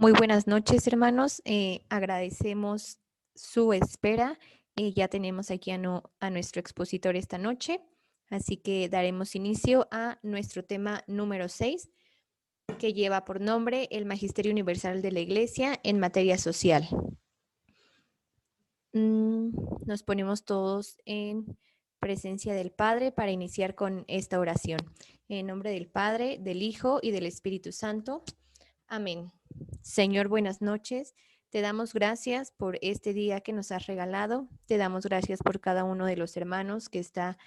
Muy buenas noches, hermanos. Agradecemos su espera. Ya tenemos aquí a nuestro expositor esta noche, así que daremos inicio a nuestro tema número 6, que lleva por nombre el Magisterio Universal de la Iglesia en materia social. Nos ponemos todos en presencia del Padre para iniciar con esta oración. En nombre del Padre, del Hijo y del Espíritu Santo. Amén. Señor, buenas noches. Te damos gracias por este día que nos has regalado. Te damos gracias por cada uno de los hermanos que está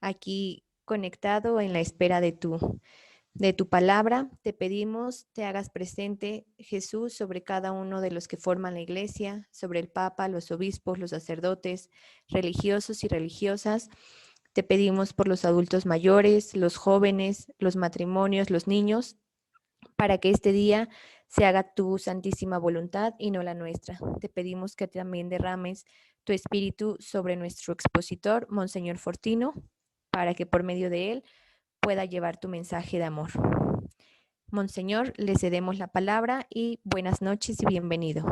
aquí conectado en la espera de tu palabra. Te pedimos te hagas presente, Jesús, sobre cada uno de los que forman la iglesia, sobre el Papa, los obispos, los sacerdotes, religiosos y religiosas. Te pedimos por los adultos mayores, los jóvenes, los matrimonios, los niños, para que este día se haga tu santísima voluntad y no la nuestra. Te pedimos que también derrames tu espíritu sobre nuestro expositor, Monseñor Fortino, para que por medio de él pueda llevar tu mensaje de amor. Monseñor, le cedemos la palabra y buenas noches y bienvenido.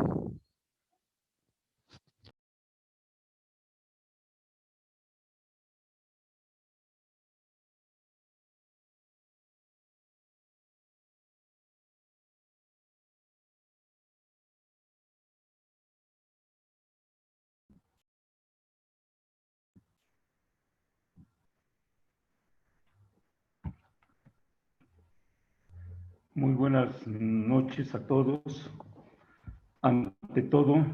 Muy buenas noches a todos. Ante todo,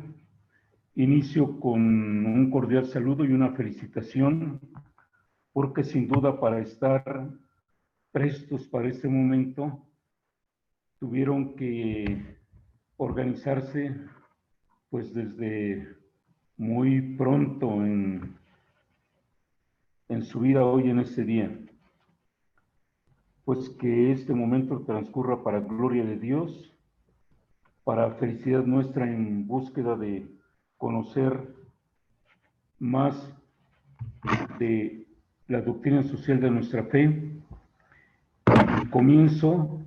inicio con un cordial saludo y una felicitación, porque sin duda para estar prestos para este momento, tuvieron que organizarse pues desde muy pronto en su vida hoy en este día. Pues que este momento transcurra para gloria de Dios, para felicidad nuestra en búsqueda de conocer más de la doctrina social de nuestra fe. Comienzo,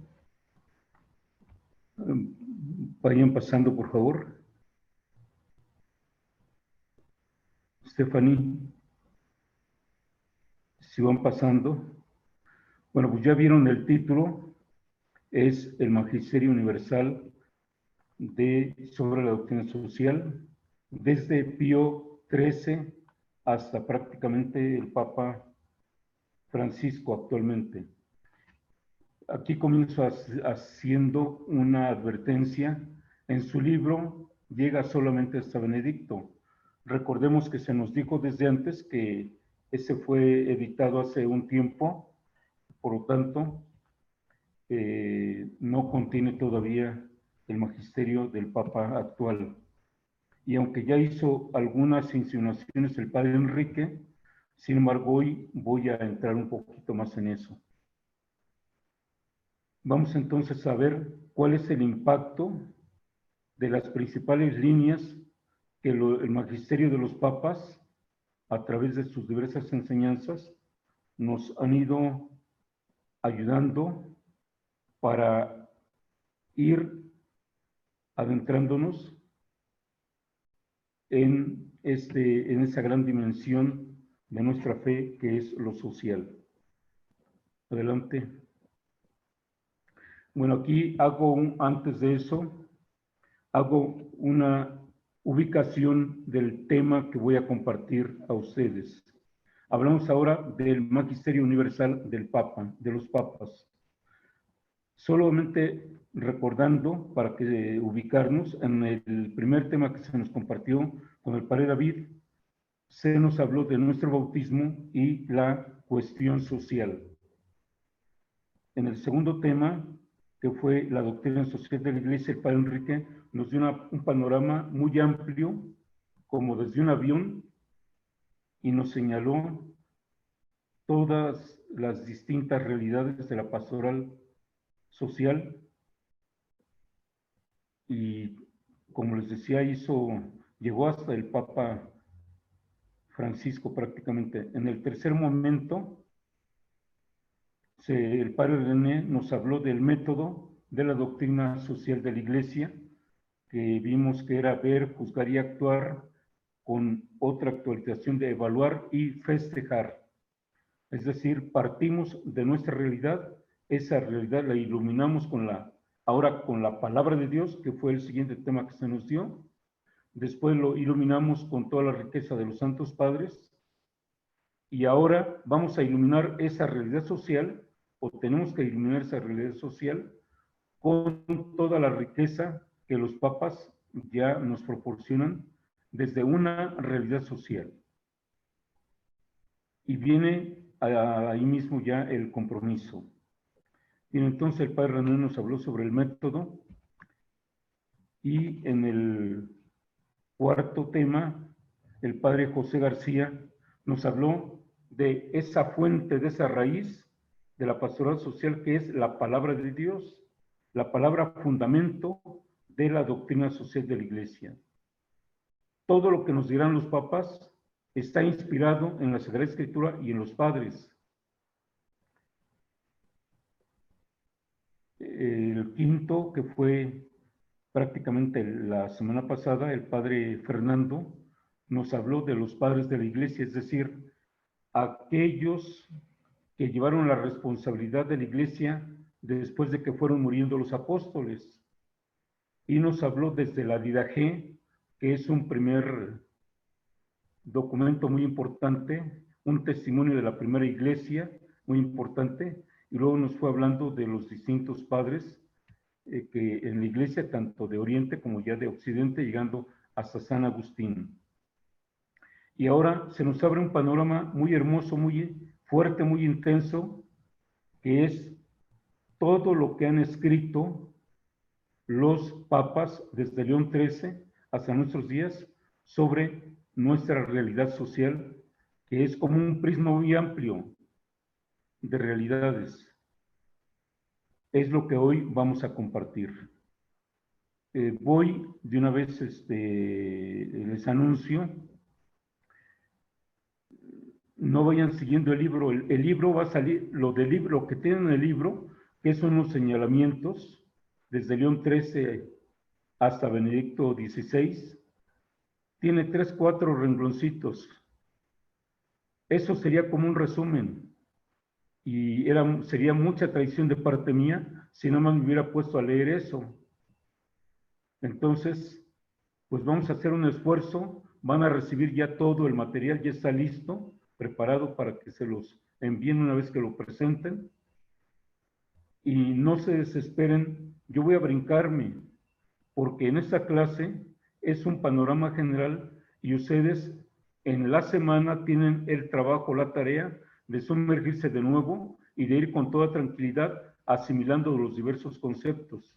vayan pasando por favor. Stephanie, si van pasando. Bueno, pues ya vieron el título, es el Magisterio Universal sobre la doctrina social, desde Pío XIII hasta prácticamente el Papa Francisco actualmente. Aquí comienzo haciendo una advertencia. En su libro llega solamente hasta Benedicto. Recordemos que se nos dijo desde antes que ese fue editado hace un tiempo, por lo tanto, no contiene todavía el magisterio del Papa actual. Y aunque ya hizo algunas insinuaciones el padre Enrique, sin embargo, hoy voy a entrar un poquito más en eso. Vamos entonces a ver cuál es el impacto de las principales líneas que el magisterio de los papas, a través de sus diversas enseñanzas, nos han ido ayudando para ir adentrándonos en esa gran dimensión de nuestra fe que es lo social. Adelante. Bueno, aquí antes de eso, hago una ubicación del tema que voy a compartir a ustedes. Hablamos ahora del Magisterio Universal del Papa, de los papas. Solamente recordando, para que ubicarnos, en el primer tema que se nos compartió con el padre David, se nos habló de nuestro bautismo y la cuestión social. En el segundo tema, que fue la doctrina social de la Iglesia, el padre Enrique nos dio un panorama muy amplio, como desde un avión, y nos señaló todas las distintas realidades de la pastoral social, y como les decía, llegó hasta el Papa Francisco prácticamente. En el tercer momento, el padre René nos habló del método de la doctrina social de la Iglesia, que vimos que era ver, juzgar y actuar, con otra actualización de evaluar y festejar. Es decir, partimos de nuestra realidad, esa realidad la iluminamos ahora con la palabra de Dios, que fue el siguiente tema que se nos dio. Después lo iluminamos con toda la riqueza de los santos padres. Y ahora vamos a iluminar esa realidad social, o tenemos que iluminar esa realidad social con toda la riqueza que los papas ya nos proporcionan desde una realidad social. Y viene ahí mismo ya el compromiso. Y entonces el padre René nos habló sobre el método, y en el cuarto tema, el padre José García nos habló de esa fuente, de esa raíz de la pastoral social, que es la palabra de Dios, la palabra fundamento de la doctrina social de la Iglesia. Todo lo que nos dirán los papas está inspirado en la Sagrada Escritura y en los padres. El quinto, que fue prácticamente la semana pasada, el padre Fernando nos habló de los padres de la Iglesia, es decir, aquellos que llevaron la responsabilidad de la Iglesia después de que fueron muriendo los apóstoles. Y nos habló desde la Didache, que es un primer documento muy importante, un testimonio de la primera Iglesia muy importante, y luego nos fue hablando de los distintos padres que en la Iglesia, tanto de Oriente como ya de Occidente, llegando hasta San Agustín. Y ahora se nos abre un panorama muy hermoso, muy fuerte, muy intenso, que es todo lo que han escrito los papas desde León XIII hasta nuestros días sobre nuestra realidad social, que es como un prisma muy amplio de realidades. Es lo que hoy vamos a compartir. Voy de una vez, les anuncio, no vayan siguiendo el libro. El libro va a salir, lo que tienen en el libro, que son unos señalamientos, desde León XIII hasta Benedicto XVI, tiene 3, 4 rengloncitos. Eso sería como un resumen, y sería mucha traición de parte mía si no me hubiera puesto a leer eso. Entonces, pues vamos a hacer un esfuerzo, van a recibir ya todo el material, ya está listo, preparado para que se los envíen una vez que lo presenten. Y no se desesperen, yo voy a brincarme, porque en esta clase es un panorama general y ustedes en la semana tienen el trabajo, la tarea de sumergirse de nuevo y de ir con toda tranquilidad asimilando los diversos conceptos,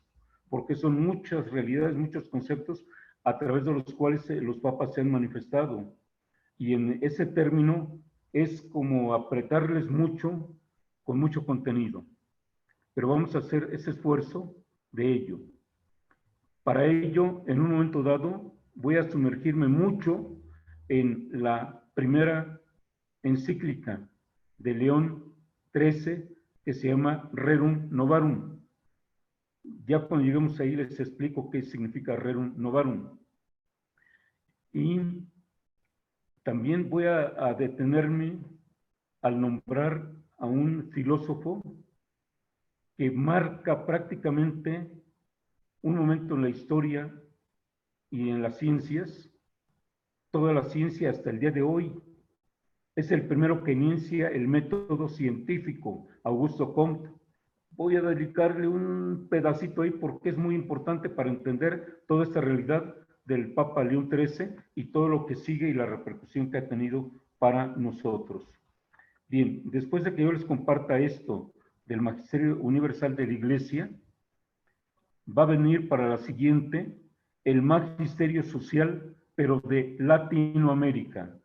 porque son muchas realidades, muchos conceptos a través de los cuales los papas se han manifestado. Y en ese término es como apretarles mucho, con mucho contenido. Pero vamos a hacer ese esfuerzo de ello. Para ello, en un momento dado, voy a sumergirme mucho en la primera encíclica de León XIII, que se llama Rerum Novarum. Ya cuando lleguemos ahí les explico qué significa Rerum Novarum. Y también voy a detenerme al nombrar a un filósofo que marca prácticamente un momento en la historia y en las ciencias, toda la ciencia hasta el día de hoy. Es el primero que inicia el método científico, Augusto Comte. Voy a dedicarle un pedacito ahí porque es muy importante para entender toda esta realidad del Papa León XIII y todo lo que sigue y la repercusión que ha tenido para nosotros. Bien, después de que yo les comparta esto del Magisterio Universal de la Iglesia, va a venir para la siguiente el Magisterio Social, pero de Latinoamérica.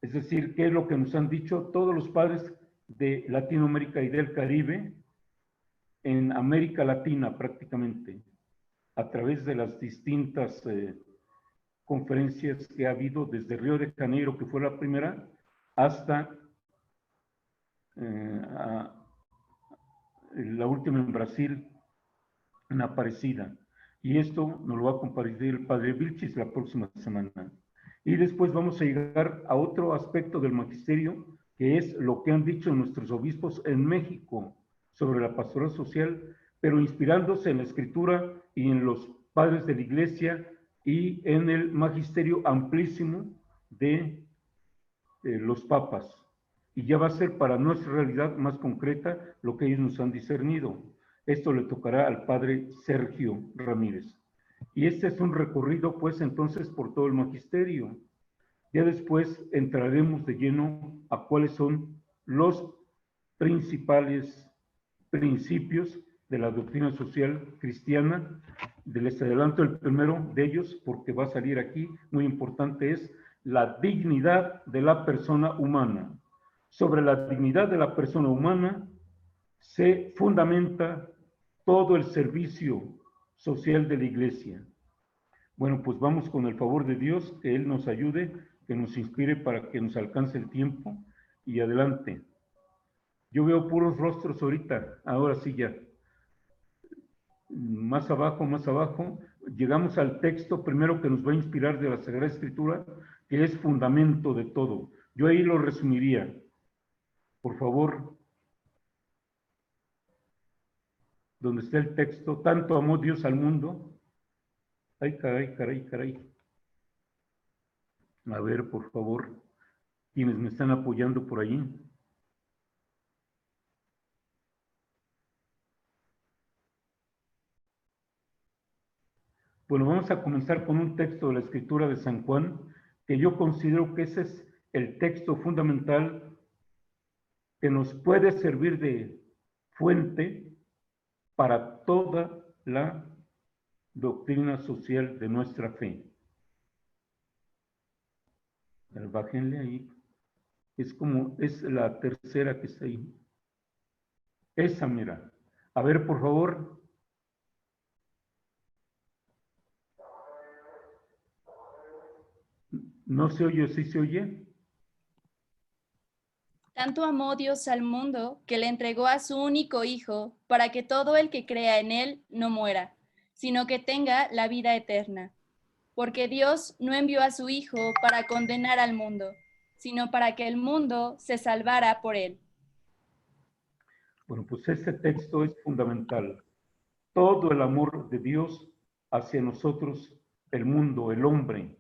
Es decir, ¿qué es lo que nos han dicho todos los padres de Latinoamérica y del Caribe, en América Latina prácticamente, a través de las distintas conferencias que ha habido desde Río de Janeiro, que fue la primera, hasta la última en Brasil, en Aparecida. Y esto nos lo va a compartir el padre Vilchis la próxima semana. Y después vamos a llegar a otro aspecto del magisterio, que es lo que han dicho nuestros obispos en México sobre la pastoral social, pero inspirándose en la escritura y en los padres de la iglesia y en el magisterio amplísimo de los papas. Y ya va a ser para nuestra realidad más concreta lo que ellos nos han discernido. Esto le tocará al padre Sergio Ramírez. Y este es un recorrido, pues, entonces, por todo el magisterio. Ya después entraremos de lleno a cuáles son los principales principios de la doctrina social cristiana. Les adelanto el primero de ellos, porque va a salir aquí, muy importante, es la dignidad de la persona humana. Sobre la dignidad de la persona humana se fundamenta todo el servicio social de la iglesia. Bueno, pues vamos con el favor de Dios, que Él nos ayude, que nos inspire para que nos alcance el tiempo y adelante. Yo veo puros rostros ahorita, ahora sí ya. Más abajo, llegamos al texto primero que nos va a inspirar de la Sagrada Escritura, que es fundamento de todo. Yo ahí lo resumiría. Por favor, donde está el texto, tanto amó Dios al mundo. Ay, caray. A ver, por favor, quienes me están apoyando por allí. Bueno, vamos a comenzar con un texto de la Escritura de San Juan, que yo considero que ese es el texto fundamental que nos puede servir de fuente para toda la doctrina social de nuestra fe. Bájenle ahí. Es la tercera que está ahí. Esa, mira. A ver, por favor. ¿No se oye o sí se oye? Tanto amó Dios al mundo que le entregó a su único Hijo para que todo el que crea en Él no muera, sino que tenga la vida eterna. Porque Dios no envió a su Hijo para condenar al mundo, sino para que el mundo se salvara por Él. Bueno, pues este texto es fundamental. Todo el amor de Dios hacia nosotros, el mundo, el hombre.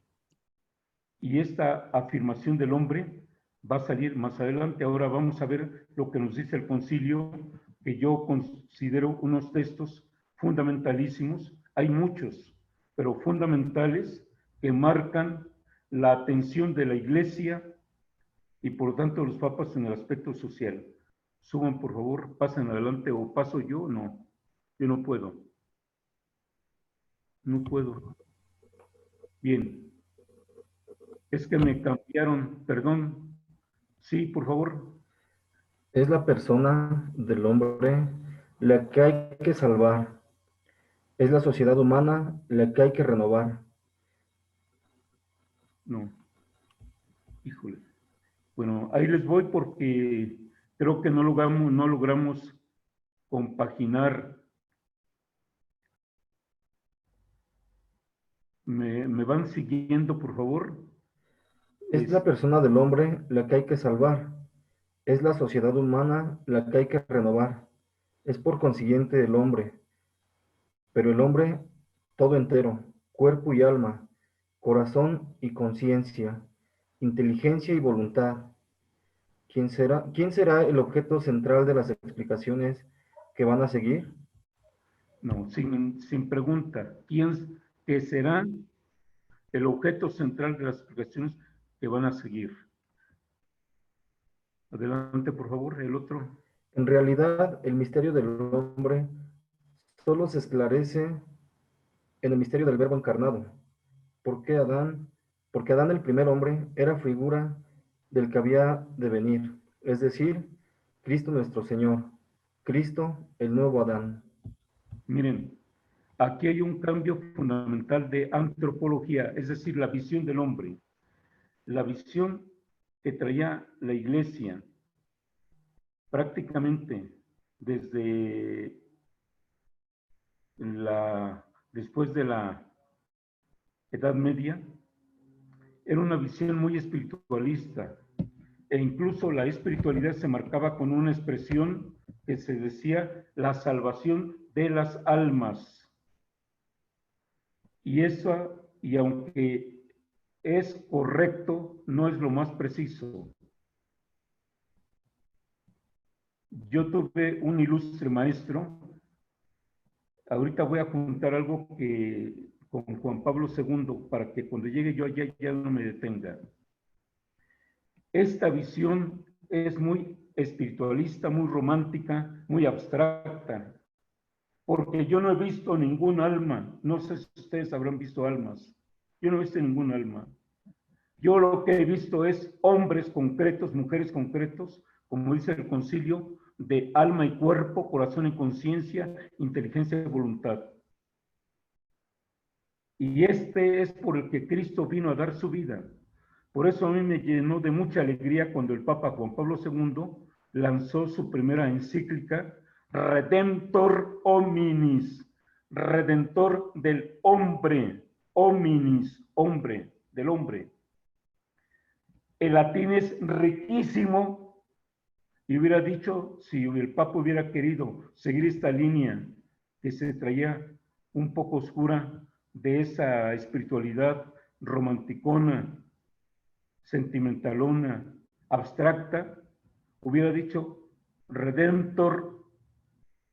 Y esta afirmación del hombre va a salir más adelante. Ahora vamos a ver lo que nos dice el concilio, que yo considero unos textos fundamentalísimos. Hay muchos, pero fundamentales, que marcan la atención de la iglesia y por lo tanto los papas en el aspecto social. Suban, por favor, pasen adelante, o paso yo. No, yo no puedo. No puedo. Bien. Es que me cambiaron, perdón. Sí, por favor. Es la persona del hombre la que hay que salvar. Es la sociedad humana la que hay que renovar. No, híjole. Bueno, ahí les voy porque creo que no logramos compaginar. ¿Me van siguiendo, por favor? Es la persona del hombre la que hay que salvar. Es la sociedad humana la que hay que renovar. Es por consiguiente el hombre. Pero el hombre todo entero, cuerpo y alma, corazón y conciencia, inteligencia y voluntad. ¿Quién será el objeto central de las explicaciones que van a seguir? No, sin pregunta. ¿Qué será el objeto central de las explicaciones que van a seguir? Adelante, por favor, el otro. En realidad, el misterio del hombre solo se esclarece en el misterio del Verbo encarnado. Porque Adán el primer hombre era figura del que había de venir, es decir, Cristo nuestro Señor, Cristo el nuevo Adán. Miren, aquí hay un cambio fundamental de antropología, es decir, la visión del hombre. La visión que traía la iglesia prácticamente desde después de la Edad Media, era una visión muy espiritualista, e incluso la espiritualidad se marcaba con una expresión que se decía la salvación de las almas. Y eso, y aunque es correcto, no es lo más preciso. Yo tuve un ilustre maestro, ahorita voy a juntar algo que con Juan Pablo II, para que cuando llegue yo allá ya no me detenga. Esta visión es muy espiritualista, muy romántica, muy abstracta, porque yo no he visto ningún alma. No sé si ustedes habrán visto almas. Yo no he visto ningún alma. Yo lo que he visto es hombres concretos, mujeres concretos, como dice el concilio, de alma y cuerpo, corazón y conciencia, inteligencia y voluntad. Y este es por el que Cristo vino a dar su vida. Por eso a mí me llenó de mucha alegría cuando el Papa Juan Pablo II lanzó su primera encíclica, Redemptor Hominis, Redentor del hombre, hominis, hombre, del hombre. El latín es riquísimo, y hubiera dicho, si el Papa hubiera querido seguir esta línea que se traía un poco oscura de esa espiritualidad romanticona, sentimentalona, abstracta, hubiera dicho Redemptor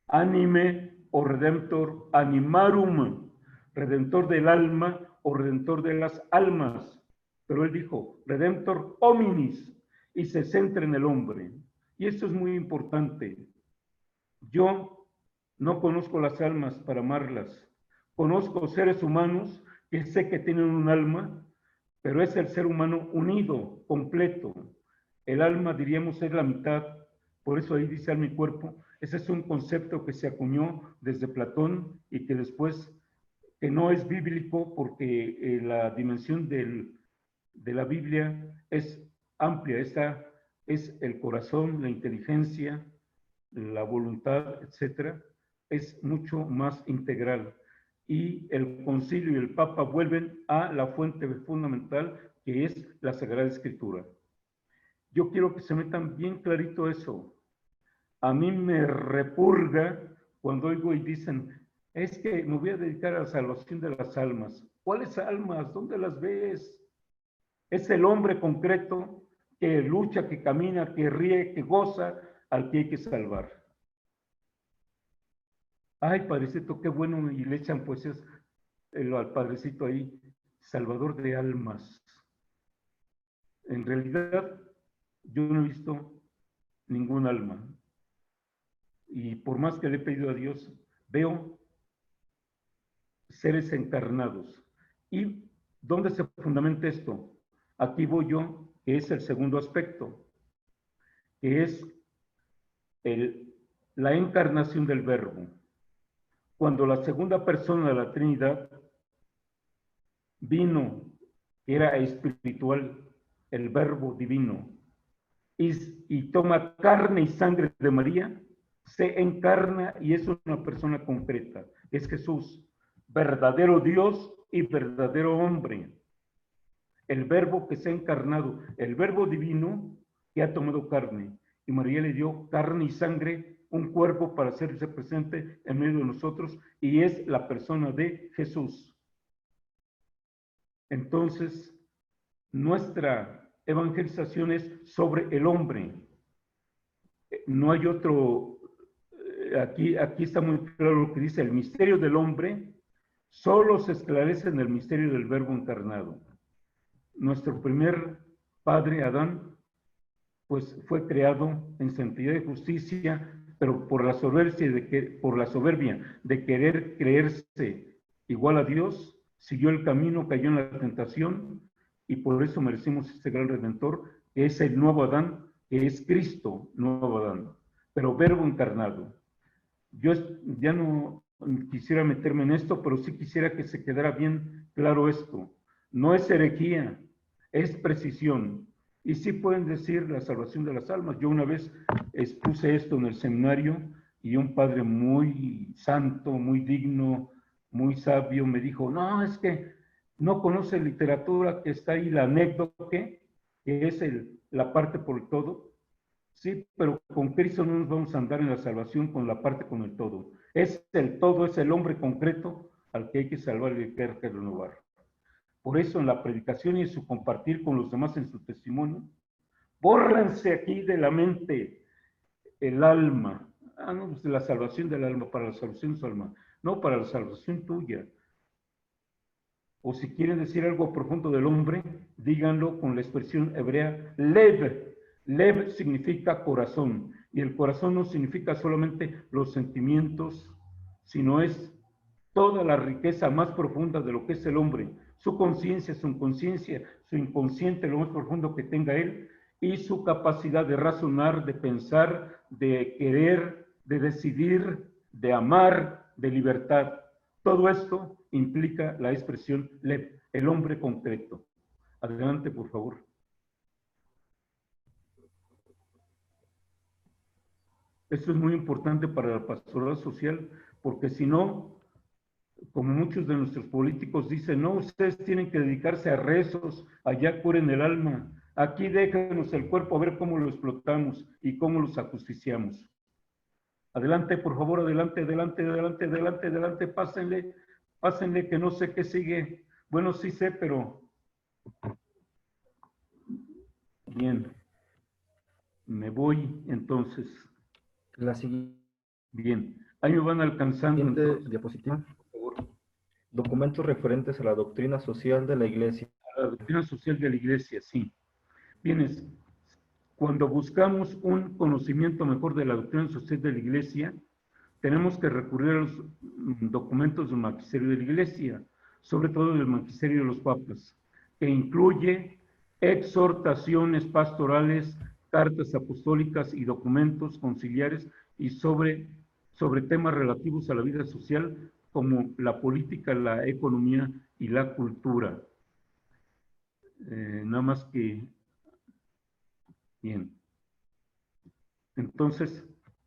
anime o Redemptor animarum, Redentor del alma o Redentor de las almas. Pero él dijo Redemptor hominis y se centra en el hombre. Y esto es muy importante. Yo no conozco las almas para amarlas. Conozco seres humanos que sé que tienen un alma, pero es el ser humano unido, completo. El alma, diríamos, es la mitad. Por eso ahí dice alma y cuerpo. Ese es un concepto que se acuñó desde Platón y que después, que no es bíblico porque la dimensión de la Biblia es amplia. Esta es el corazón, la inteligencia, la voluntad, etcétera. Es mucho más integral. Y el concilio y el Papa vuelven a la fuente fundamental, que es la Sagrada Escritura. Yo quiero que se metan bien clarito eso. A mí me repurga cuando oigo y dicen, es que me voy a dedicar a la salvación de las almas. ¿Cuáles almas? ¿Dónde las ves? Es el hombre concreto que lucha, que camina, que ríe, que goza, al que hay que salvar. Ay, padrecito, qué bueno, y le echan pues al padrecito ahí, salvador de almas. En realidad, yo no he visto ningún alma. Y por más que le he pedido a Dios, veo seres encarnados. ¿Y dónde se fundamenta esto? Aquí voy yo, que es el segundo aspecto, que es la encarnación del Verbo. Cuando la segunda persona de la Trinidad vino, que era espiritual, el Verbo divino, y toma carne y sangre de María, se encarna y es una persona concreta. Es Jesús, verdadero Dios y verdadero hombre. El Verbo que se ha encarnado, el Verbo divino que ha tomado carne. Y María le dio carne y sangre, un cuerpo para hacerse presente en medio de nosotros, y es la persona de Jesús. Entonces, nuestra evangelización es sobre el hombre. No hay otro, aquí está muy claro lo que dice, el misterio del hombre solo se esclarece en el misterio del Verbo encarnado. Nuestro primer padre, Adán, pues fue creado en santidad y justicia, pero por la soberbia de querer creerse igual a Dios, siguió el camino, cayó en la tentación, y por eso merecemos este gran Redentor, que es el nuevo Adán, que es Cristo, nuevo Adán, pero Verbo encarnado. Yo ya no quisiera meterme en esto, pero sí quisiera que se quedara bien claro esto. No es herejía, es precisión. Y sí pueden decir la salvación de las almas. Yo una vez expuse esto en el seminario y un padre muy santo, muy digno, muy sabio, me dijo, no, es que no conoce literatura, que está ahí la anécdota, que es la parte por el todo. Sí, pero con Cristo no nos vamos a andar en la salvación con la parte con el todo. Es el todo, es el hombre concreto al que hay que salvar y que hay que renovar. Por eso en la predicación y en su compartir con los demás en su testimonio, bórranse aquí de la mente el alma. Ah, no, pues la salvación del alma, para la salvación de su alma. No, para la salvación tuya. O si quieren decir algo profundo del hombre, díganlo con la expresión hebrea lev. Lev significa corazón, y el corazón no significa solamente los sentimientos, sino es toda la riqueza más profunda de lo que es el hombre, su conciencia, su inconsciencia, su inconsciente, lo más profundo que tenga él, y su capacidad de razonar, de pensar, de querer, de decidir, de amar, de libertad. Todo esto implica la expresión lev, el hombre concreto. Adelante, por favor. Esto es muy importante para la pastoral social, porque si no, como muchos de nuestros políticos dicen, no, ustedes tienen que dedicarse a rezos, allá curen el alma, aquí déjenos el cuerpo a ver cómo lo explotamos y cómo los ajusticiamos. Adelante, por favor, adelante, adelante, adelante, adelante, adelante, pásenle, pásenle, que no sé qué sigue. Bueno, sí sé, pero... Bien. Me voy, entonces. La siguiente Bien. Ahí me van alcanzando. Entonces, diapositiva. por favor. Documentos referentes a la doctrina social de la Iglesia. A la doctrina social de la Iglesia, sí. Bien, cuando buscamos un conocimiento mejor de la doctrina social de la Iglesia, tenemos que recurrir a los documentos del magisterio de la Iglesia, sobre todo del magisterio de los papas, que incluye exhortaciones pastorales, cartas apostólicas y documentos conciliares y sobre temas relativos a la vida social como la política, la economía y la cultura. Nada más que... Bien. Entonces,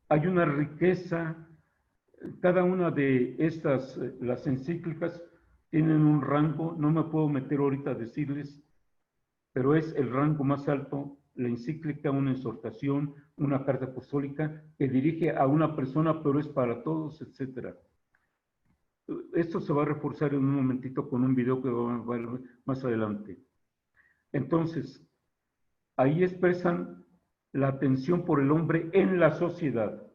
hay una riqueza, cada una de estas, las encíclicas, tienen un rango, no me puedo meter ahorita a decirles, pero es el rango más alto, la encíclica, una exhortación, una carta apostólica que dirige a una persona, pero es para todos, etc. Esto se va a reforzar en un momentito con un video que va a ver más adelante. Entonces, ahí expresan la atención por el hombre en la sociedad.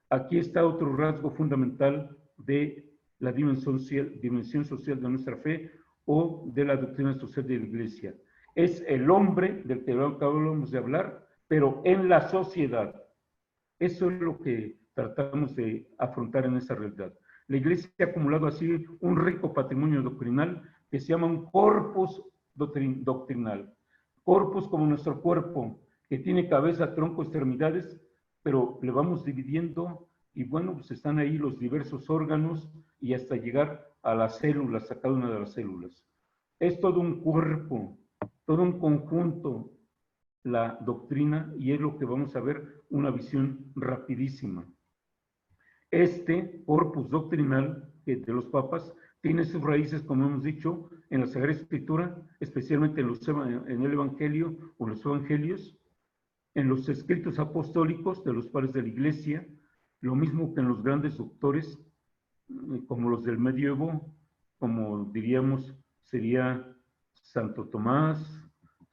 Aquí está otro rasgo fundamental de la dimensión social de nuestra fe o de la doctrina social de la Iglesia. Es el hombre del que acabamos de hablar, pero en la sociedad. Eso es lo que tratamos de afrontar en esa realidad. La Iglesia ha acumulado así un rico patrimonio doctrinal que se llama un corpus doctrinal. Corpus como nuestro cuerpo, que tiene cabeza, tronco, extremidades, pero le vamos dividiendo y bueno, pues están ahí los diversos órganos y hasta llegar a las células, a cada una de las células. Es todo un cuerpo, todo un conjunto, la doctrina, y es lo que vamos a ver, una visión rapidísima. Este corpus doctrinal de los papas tiene sus raíces, como hemos dicho, en la Sagrada Escritura, especialmente en el Evangelio o los Evangelios, en los escritos apostólicos de los padres de la Iglesia, lo mismo que en los grandes doctores, como los del medievo, como diríamos, sería Santo Tomás,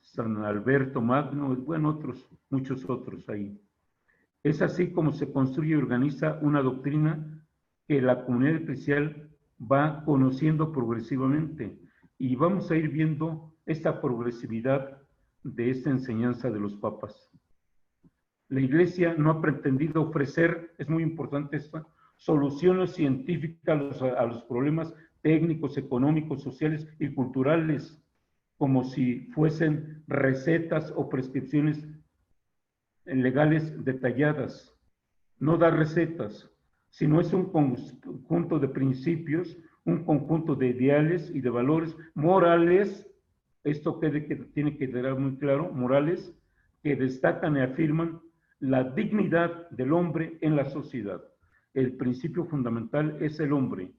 San Alberto Magno, bueno, otros, muchos otros ahí. Es así como se construye y organiza una doctrina que la comunidad eclesial va conociendo progresivamente, y vamos a ir viendo esta progresividad de esta enseñanza de los papas. La Iglesia no ha pretendido ofrecer, es muy importante esto, soluciones científicas a los problemas técnicos, económicos, sociales y culturales, como si fuesen recetas o prescripciones legales detalladas. No da recetas, sino es un conjunto de principios, un conjunto de ideales y de valores morales, esto que tiene que quedar muy claro, morales, que destacan y afirman la dignidad del hombre en la sociedad. El principio fundamental es el hombre.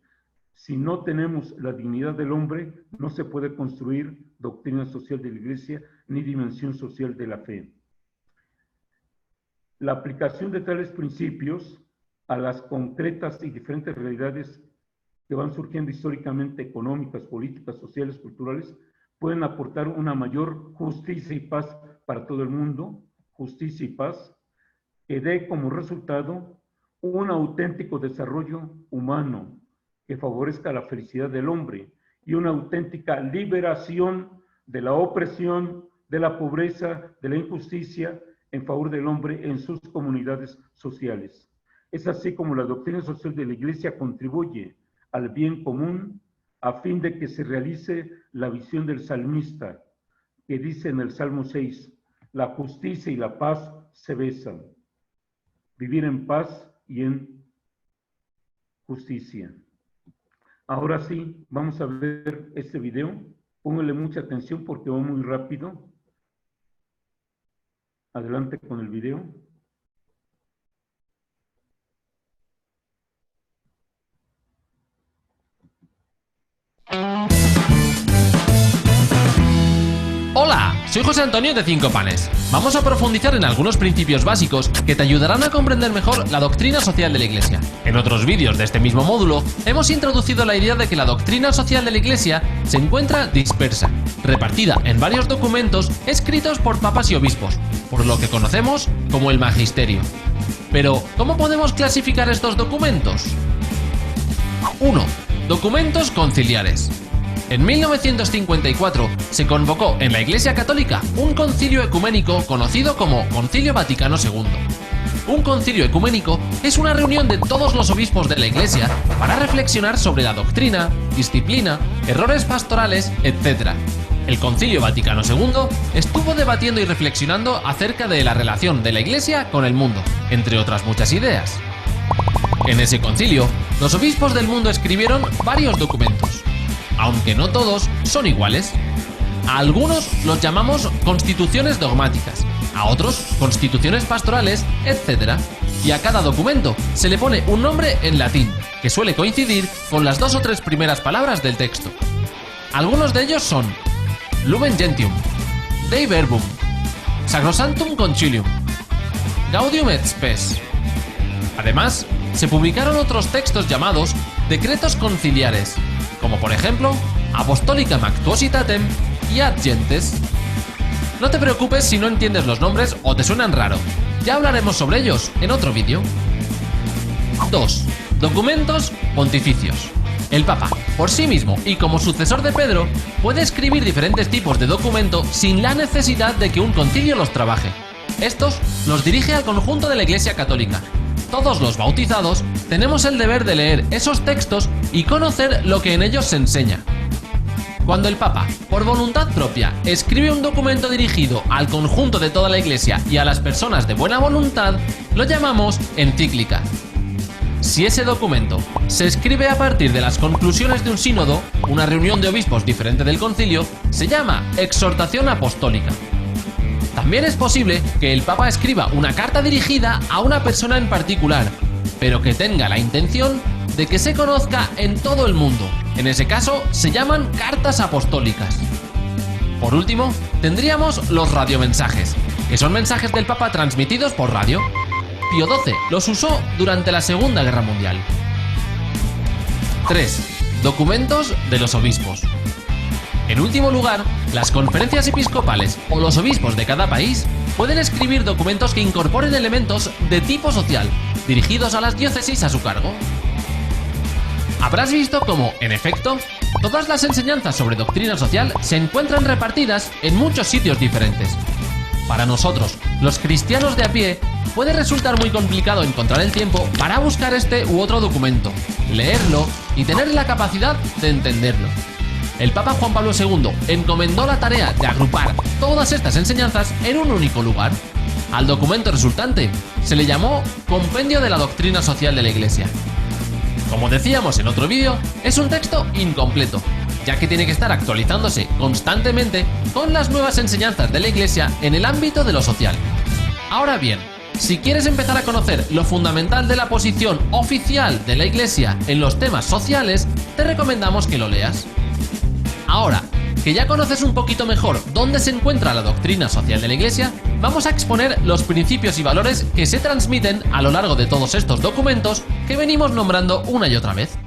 Si no tenemos la dignidad del hombre, no se puede construir doctrina social de la Iglesia ni dimensión social de la fe. La aplicación de tales principios a las concretas y diferentes realidades que van surgiendo históricamente, económicas, políticas, sociales, culturales, pueden aportar una mayor justicia y paz para todo el mundo, justicia y paz, que dé como resultado un auténtico desarrollo humano que favorezca la felicidad del hombre y una auténtica liberación de la opresión, de la pobreza, de la injusticia en favor del hombre en sus comunidades sociales. Es así como la doctrina social de la Iglesia contribuye al bien común a fin de que se realice la visión del salmista, que dice en el Salmo 6, la justicia y la paz se besan. Vivir en paz y en justicia. Ahora sí, vamos a ver este video. Pónganle mucha atención porque va muy rápido. Adelante con el video. Hola, soy José Antonio de 5 Panes. Vamos a profundizar en algunos principios básicos que te ayudarán a comprender mejor la doctrina social de la Iglesia. En otros vídeos de este mismo módulo, hemos introducido la idea de que la doctrina social de la Iglesia se encuentra dispersa, repartida en varios documentos escritos por papas y obispos, por lo que conocemos como el magisterio. Pero, ¿cómo podemos clasificar estos documentos? 1. Documentos conciliares. En 1954 se convocó en la Iglesia Católica un concilio ecuménico conocido como Concilio Vaticano II. Un concilio ecuménico es una reunión de todos los obispos de la Iglesia para reflexionar sobre la doctrina, disciplina, errores pastorales, etc. El Concilio Vaticano II estuvo debatiendo y reflexionando acerca de la relación de la Iglesia con el mundo, entre otras muchas ideas. En ese concilio, los obispos del mundo escribieron varios documentos, aunque no todos son iguales. A algunos los llamamos constituciones dogmáticas, a otros constituciones pastorales, etc. Y a cada documento se le pone un nombre en latín, que suele coincidir con las 2 o 3 primeras palabras del texto. Algunos de ellos son Lumen Gentium, Dei Verbum, Sacrosanctum Concilium, Gaudium et Spes. Además, se publicaron otros textos llamados decretos conciliares, como por ejemplo Apostolicam Actuositatem y Ad Gentes. No te preocupes si no entiendes los nombres o te suenan raro, ya hablaremos sobre ellos en otro vídeo. 2. Documentos pontificios. El Papa, por sí mismo y como sucesor de Pedro, puede escribir diferentes tipos de documento sin la necesidad de que un concilio los trabaje. Estos los dirige al conjunto de la Iglesia Católica. Todos los bautizados tenemos el deber de leer esos textos y conocer lo que en ellos se enseña. Cuando el Papa, por voluntad propia, escribe un documento dirigido al conjunto de toda la Iglesia y a las personas de buena voluntad, lo llamamos encíclica. Si ese documento se escribe a partir de las conclusiones de un sínodo, una reunión de obispos diferente del concilio, se llama exhortación apostólica. También es posible que el Papa escriba una carta dirigida a una persona en particular, pero que tenga la intención de que se conozca en todo el mundo. En ese caso, se llaman cartas apostólicas. Por último, tendríamos los radiomensajes, que son mensajes del Papa transmitidos por radio. Pío XII los usó durante la Segunda Guerra Mundial. 3. Documentos de los obispos. En último lugar, las conferencias episcopales o los obispos de cada país pueden escribir documentos que incorporen elementos de tipo social, dirigidos a las diócesis a su cargo. Habrás visto cómo, en efecto, todas las enseñanzas sobre doctrina social se encuentran repartidas en muchos sitios diferentes. Para nosotros, los cristianos de a pie, puede resultar muy complicado encontrar el tiempo para buscar este u otro documento, leerlo y tener la capacidad de entenderlo. El Papa Juan Pablo II encomendó la tarea de agrupar todas estas enseñanzas en un único lugar. Al documento resultante se le llamó Compendio de la Doctrina Social de la Iglesia. Como decíamos en otro vídeo, es un texto incompleto, ya que tiene que estar actualizándose constantemente con las nuevas enseñanzas de la Iglesia en el ámbito de lo social. Ahora bien, Si quieres empezar a conocer lo fundamental de la posición oficial de la Iglesia en los temas sociales, te recomendamos que lo leas. Ahora, que ya conoces un poquito mejor dónde se encuentra la doctrina social de la Iglesia, vamos a exponer los principios y valores que se transmiten a lo largo de todos estos documentos que venimos nombrando una y otra vez.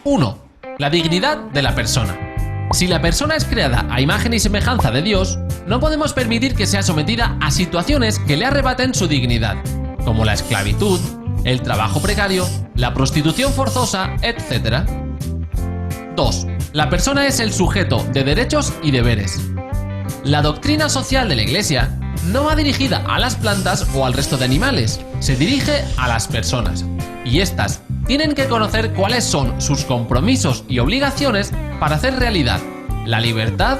1. La dignidad de la persona. Si la persona es creada a imagen y semejanza de Dios, no podemos permitir que sea sometida a situaciones que le arrebaten su dignidad, como la esclavitud, el trabajo precario, la prostitución forzosa, etc. 2. La persona es el sujeto de derechos y deberes. La doctrina social de la Iglesia no va dirigida a las plantas o al resto de animales, se dirige a las personas, y éstas tienen que conocer cuáles son sus compromisos y obligaciones para hacer realidad la libertad,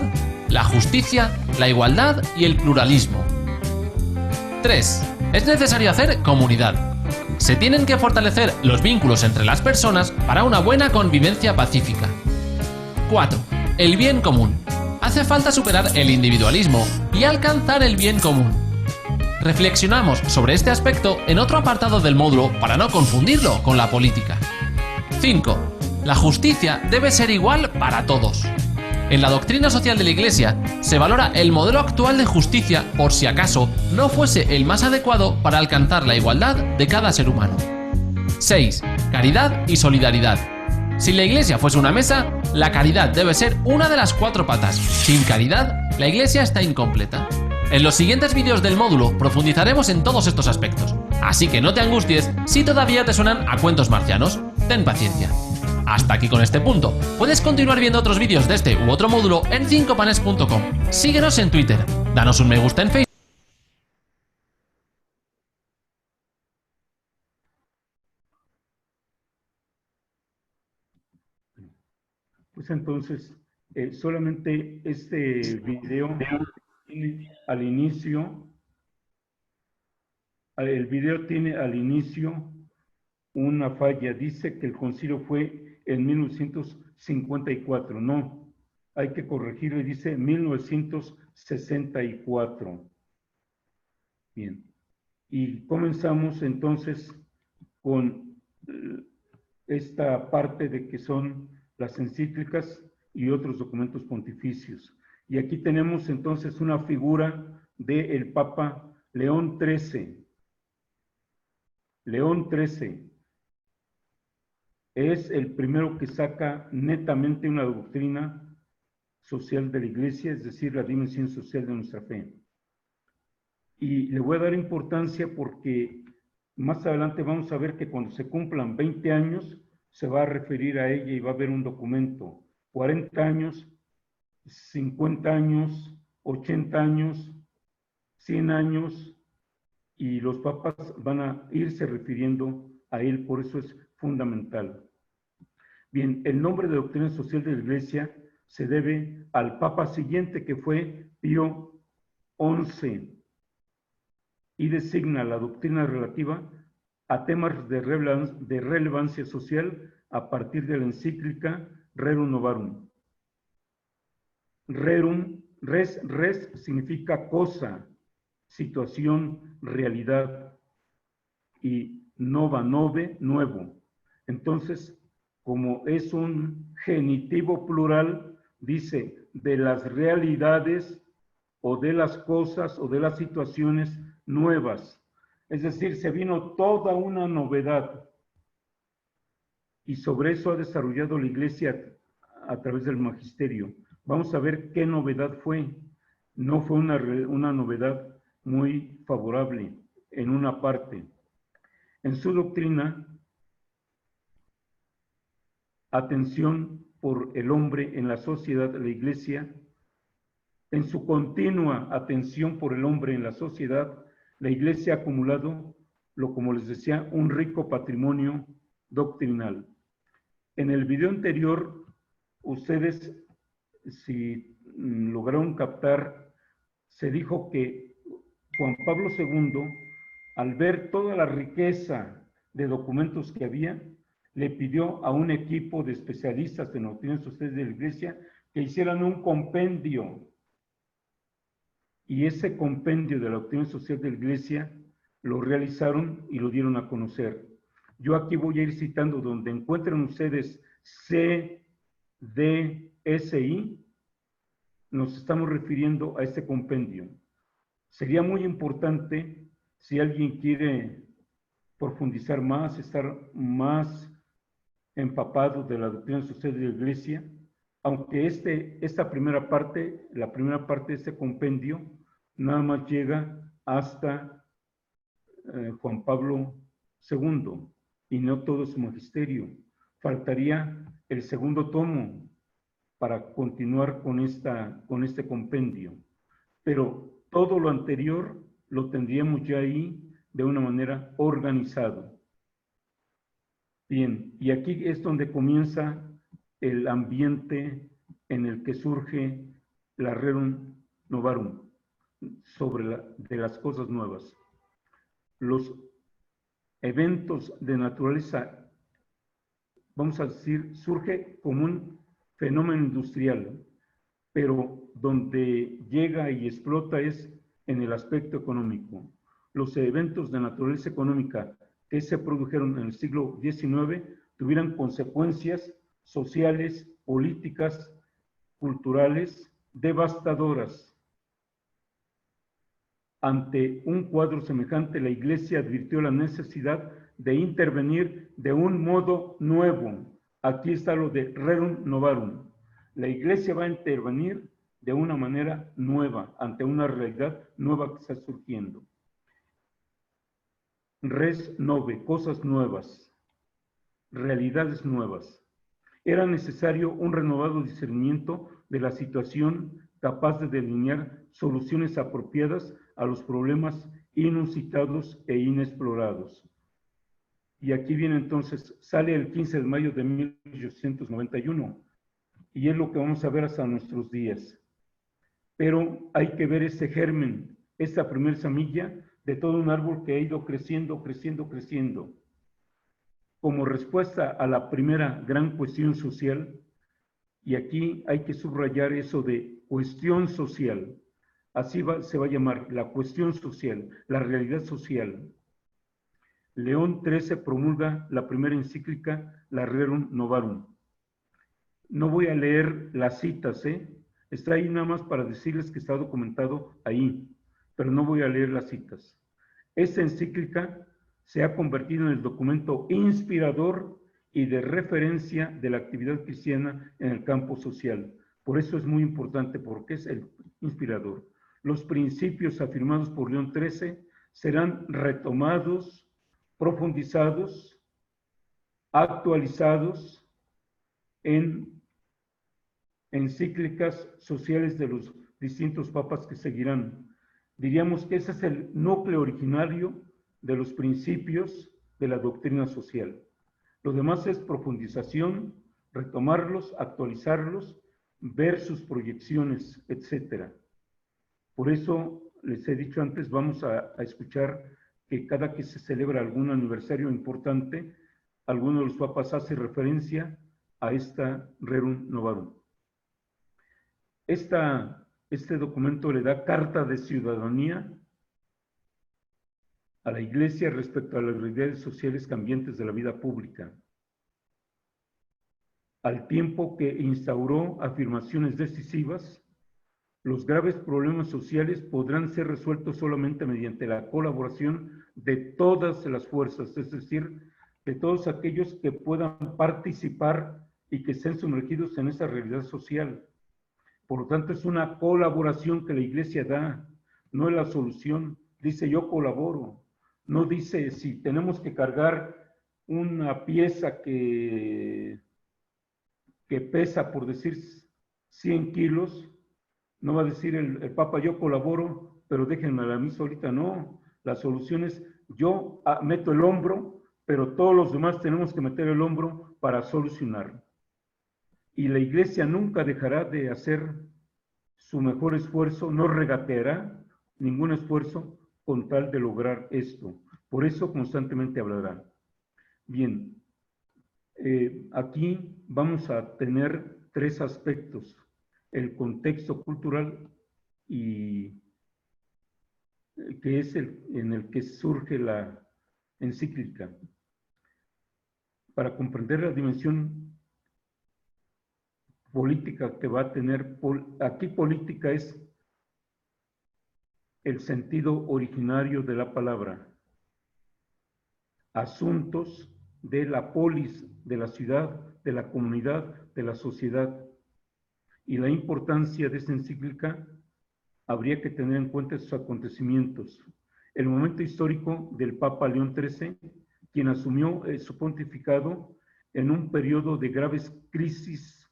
la justicia, la igualdad y el pluralismo. 3. Es necesario hacer comunidad. Se tienen que fortalecer los vínculos entre las personas para una buena convivencia pacífica. 4. El bien común. Hace falta superar el individualismo y alcanzar el bien común. Reflexionamos sobre este aspecto en otro apartado del módulo para no confundirlo con la política. 5. La justicia debe ser igual para todos. En la doctrina social de la Iglesia se valora el modelo actual de justicia por si acaso no fuese el más adecuado para alcanzar la igualdad de cada ser humano. 6. Caridad y solidaridad. Si la Iglesia fuese una mesa, la caridad debe ser una de las 4 patas. Sin caridad, la Iglesia está incompleta. En los siguientes vídeos del módulo profundizaremos en todos estos aspectos, así que no te angusties si todavía te suenan a cuentos marcianos. Ten paciencia. Hasta aquí con este punto. Puedes continuar viendo otros vídeos de este u otro módulo en 5panes.com. Síguenos en Twitter, danos un me gusta en Facebook. Pues entonces, solamente este video tiene al inicio, el video tiene al inicio una falla. Dice que el concilio fue en 1954. No, hay que corregirlo y dice 1964. Bien. Y comenzamos entonces con esta parte de que son las encíclicas y otros documentos pontificios. Y aquí tenemos entonces una figura del Papa León XIII. León XIII es el primero que saca netamente una doctrina social de la Iglesia, es decir, la dimensión social de nuestra fe. Y le voy a dar importancia porque más adelante vamos a ver que cuando se cumplan 20 años, se va a referir a ella y va a haber un documento. 40 años, 50 años, 80 años, 100 años, y los papas van a irse refiriendo a él, por eso es fundamental. Bien, el nombre de doctrina social de la Iglesia se debe al papa siguiente, que fue Pío XI, y designa la doctrina relativa a temas de relevancia social a partir de la encíclica Rerum Novarum. Rerum, res significa cosa, situación, realidad, y nova, nove, nuevo. Entonces, como es un genitivo plural, dice de las realidades o de las cosas o de las situaciones nuevas. Es decir, se vino toda una novedad. Y sobre eso ha desarrollado la Iglesia a través del magisterio. Vamos a ver qué novedad fue. No fue una novedad muy favorable en una parte. En su doctrina, atención por el hombre en la sociedad, la Iglesia, en su continua atención por el hombre en la sociedad, la Iglesia ha acumulado, como les decía, un rico patrimonio doctrinal. En el video anterior, ustedes, si lograron captar, se dijo que Juan Pablo II, al ver toda la riqueza de documentos que había, le pidió a un equipo de especialistas en doctrinas sociales de la Iglesia que hicieran un compendio. Y ese compendio de la doctrina social de la Iglesia lo realizaron y lo dieron a conocer. Yo aquí voy a ir citando donde encuentren ustedes CDSI, nos estamos refiriendo a este compendio. Sería muy importante, si alguien quiere profundizar más, estar más empapado de la doctrina social de la Iglesia, aunque esta primera parte, la primera parte de este compendio, nada más llega hasta Juan Pablo II, y no todo su magisterio. Faltaría el segundo tomo para continuar con este compendio. Pero todo lo anterior lo tendríamos ya ahí de una manera organizada. Bien, y aquí es donde comienza el ambiente en el que surge la Rerum Novarum, de las cosas nuevas. Los eventos de naturaleza, vamos a decir, surge como un fenómeno industrial, pero donde llega y explota es en el aspecto económico. Los eventos de naturaleza económica que se produjeron en el siglo XIX tuvieran consecuencias sociales, políticas, culturales, devastadoras. Ante un cuadro semejante, la Iglesia advirtió la necesidad de intervenir de un modo nuevo. Aquí está lo de Rerum Novarum. La Iglesia va a intervenir de una manera nueva, ante una realidad nueva que está surgiendo. Res nove, cosas nuevas, realidades nuevas. Era necesario un renovado discernimiento de la situación capaz de delinear soluciones apropiadas a los problemas inusitados e inexplorados. Y aquí viene entonces, sale el 15 de mayo de 1891, y es lo que vamos a ver hasta nuestros días. Pero hay que ver ese germen, esta primera semilla de todo un árbol que ha ido creciendo, creciendo, creciendo. Como respuesta a la primera gran cuestión social, y aquí hay que subrayar eso de cuestión social, así se va a llamar, la cuestión social, la realidad social. León XIII promulga la primera encíclica, la Rerum Novarum. No voy a leer las citas, está ahí nada más para decirles que está documentado ahí, pero no voy a leer las citas. Esta encíclica se ha convertido en el documento inspirador y de referencia de la actividad cristiana en el campo social. Por eso es muy importante, porque es el inspirador. Los principios afirmados por León XIII serán retomados, profundizados, actualizados en encíclicas sociales de los distintos papas que seguirán. Diríamos que ese es el núcleo originario de los principios de la doctrina social. Lo demás es profundización, retomarlos, actualizarlos, ver sus proyecciones, etc. Por eso, les he dicho antes, vamos a escuchar que cada que se celebra algún aniversario importante, alguno de los papas hace referencia a esta Rerum Novarum. Este documento le da carta de ciudadanía a la Iglesia respecto a las realidades sociales cambiantes de la vida pública, al tiempo que instauró afirmaciones decisivas. Los graves problemas sociales podrán ser resueltos solamente mediante la colaboración de todas las fuerzas, es decir, de todos aquellos que puedan participar y que estén sumergidos en esa realidad social. Por lo tanto, es una colaboración que la Iglesia da, no es la solución. Dice, yo colaboro. No dice, si tenemos que cargar una pieza que pesa, por decir, 100 kilos, no va a decir el Papa, yo colaboro, pero déjenme a mí solita. No, la solución es, yo meto el hombro, pero todos los demás tenemos que meter el hombro para solucionarlo. Y la Iglesia nunca dejará de hacer su mejor esfuerzo, no regateará ningún esfuerzo con tal de lograr esto. Por eso constantemente hablará. Bien, aquí vamos a tener tres aspectos: el contexto cultural y que es en el que surge la encíclica. Para comprender la dimensión política que va a tener, aquí política es el sentido originario de la palabra. Asuntos de la polis, de la ciudad, de la comunidad, de la sociedad. Y la importancia de esta encíclica habría que tener en cuenta sus acontecimientos. El momento histórico del Papa León XIII, quien asumió su pontificado en un periodo de graves crisis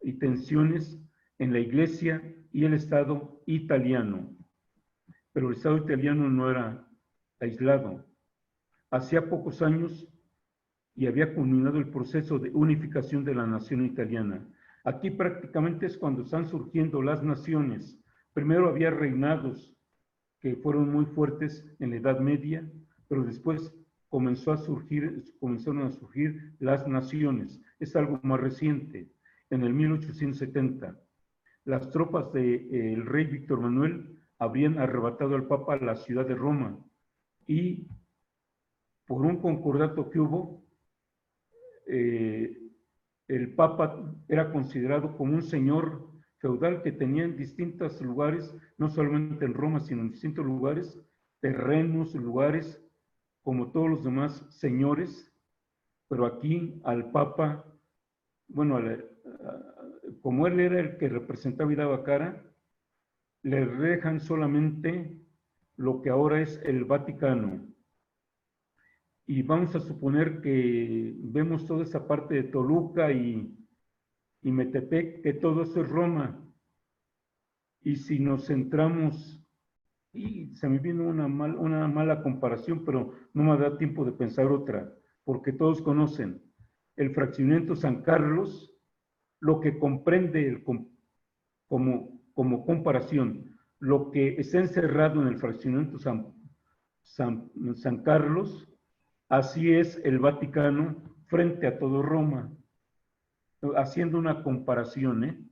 y tensiones en la Iglesia y el Estado italiano. Pero el Estado italiano no era aislado. Hacía pocos años y había culminado el proceso de unificación de la nación italiana. Aquí prácticamente es cuando están surgiendo las naciones. Primero había reinados que fueron muy fuertes en la Edad Media, pero después comenzaron a surgir las naciones. Es algo más reciente. En el 1870, las tropas del rey Víctor Manuel habrían arrebatado al Papa la ciudad de Roma y por un concordato que hubo, el Papa era considerado como un señor feudal que tenía en distintos lugares, no solamente en Roma, sino en distintos lugares, terrenos, lugares, como todos los demás señores, pero aquí al Papa, bueno, como él era el que representaba y daba cara, le dejan solamente lo que ahora es el Vaticano. Y vamos a suponer que vemos toda esa parte de Toluca y Metepec, que todo eso es Roma. Y si nos centramos, y se me vino una mala comparación, pero no me da tiempo de pensar otra, porque todos conocen el fraccionamiento San Carlos, lo que comprende como comparación, lo que está encerrado en el fraccionamiento San Carlos, así es el Vaticano frente a todo Roma, haciendo una comparación,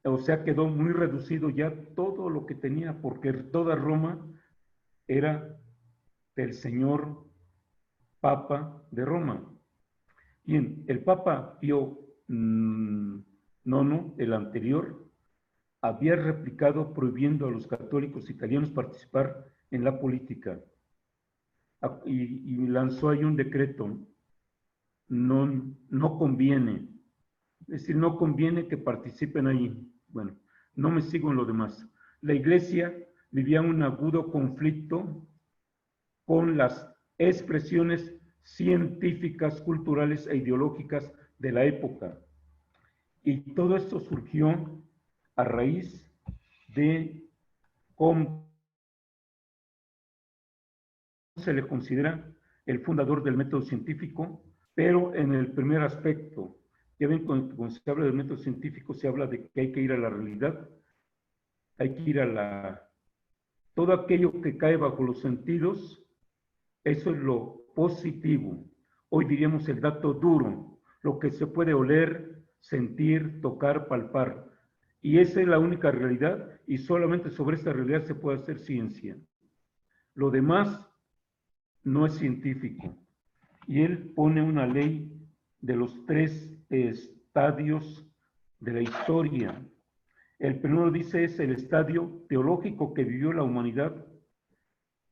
O sea, quedó muy reducido ya todo lo que tenía, porque toda Roma era del señor Papa de Roma. Bien, el Papa Pío IX, el anterior, había replicado prohibiendo a los católicos italianos participar en la política. Y lanzó ahí un decreto, no conviene, es decir, no conviene que participen ahí. Bueno, no me sigo en lo demás. La Iglesia vivía un agudo conflicto con las expresiones científicas, culturales e ideológicas de la época. Y todo esto surgió a raíz de cómo se le considera el fundador del método científico, pero en el primer aspecto. Ya ven, cuando se habla del método científico, se habla de que hay que ir a la realidad, hay que ir a todo aquello que cae bajo los sentidos, eso es lo positivo. Hoy diríamos el dato duro, lo que se puede oler, sentir, tocar, palpar. Y esa es la única realidad, y solamente sobre esta realidad se puede hacer ciencia. Lo demás no es científico. Y él pone una ley de los 3 estadios de la historia. El primero dice es el estadio teológico que vivió la humanidad,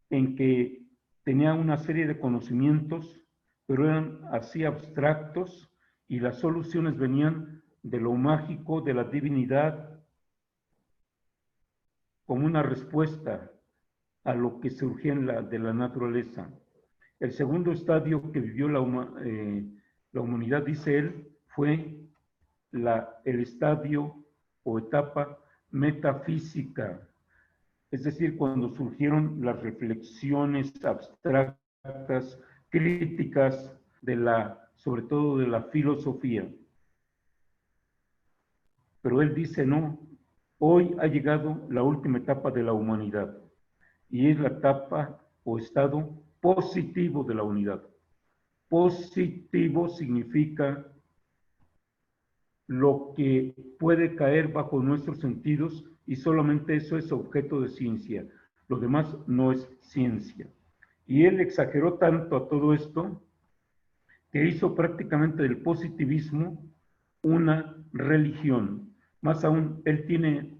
en que tenía una serie de conocimientos, pero eran así abstractos y las soluciones venían de lo mágico, de la divinidad, como una respuesta a lo que surgía de la naturaleza. El segundo estadio que vivió la humanidad, dice él, fue el estadio o etapa metafísica, es decir, cuando surgieron las reflexiones abstractas, críticas sobre todo de la filosofía. Pero él dice, no, hoy ha llegado la última etapa de la humanidad, y es la etapa o estado positivo de la unidad. Positivo significa lo que puede caer bajo nuestros sentidos y solamente eso es objeto de ciencia. Lo demás no es ciencia. Y él exageró tanto a todo esto que hizo prácticamente del positivismo una religión. Más aún, él tiene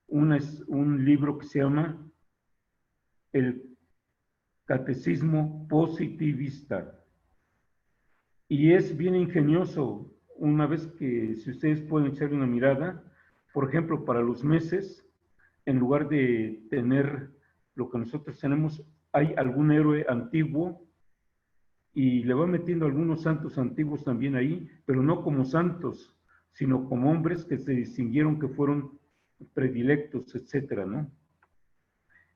un libro que se llama El Catecismo Positivista. Y es bien ingenioso, una vez que, si ustedes pueden echarle una mirada, por ejemplo, para los meses, en lugar de tener lo que nosotros tenemos, hay algún héroe antiguo y le va metiendo algunos santos antiguos también ahí, pero no como santos, sino como hombres que se distinguieron, que fueron predilectos, etcétera, ¿no?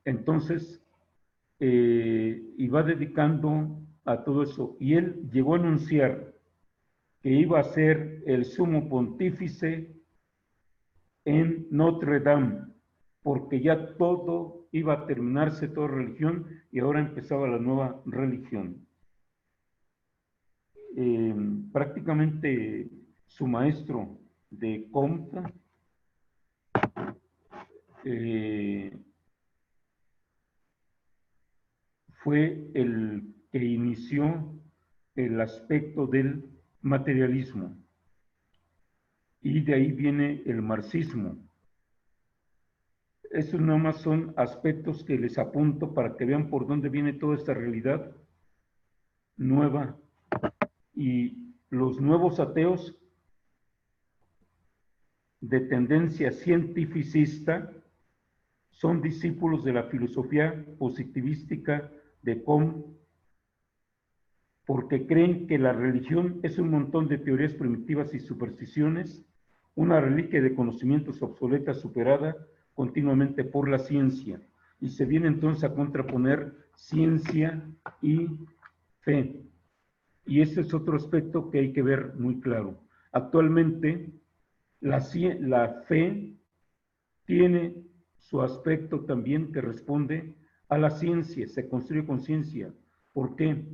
Entonces, y va dedicando a todo eso. Y él llegó a anunciar que iba a ser el sumo pontífice en Notre Dame, porque ya todo iba a terminarse, toda religión, y ahora empezaba la nueva religión. Prácticamente su maestro de Comte fue el que inició el aspecto del materialismo. Y de ahí viene el marxismo. Estos nada más son aspectos que les apunto para que vean por dónde viene toda esta realidad nueva. Y los nuevos ateos de tendencia cientificista son discípulos de la filosofía positivística de Comte, porque creen que la religión es un montón de teorías primitivas y supersticiones, una reliquia de conocimientos obsoleta superada continuamente por la ciencia, y se viene entonces a contraponer ciencia y fe. Y este es otro aspecto que hay que ver muy claro. Actualmente, la fe tiene su aspecto también que responde a la ciencia, se construye con ciencia. ¿Por qué?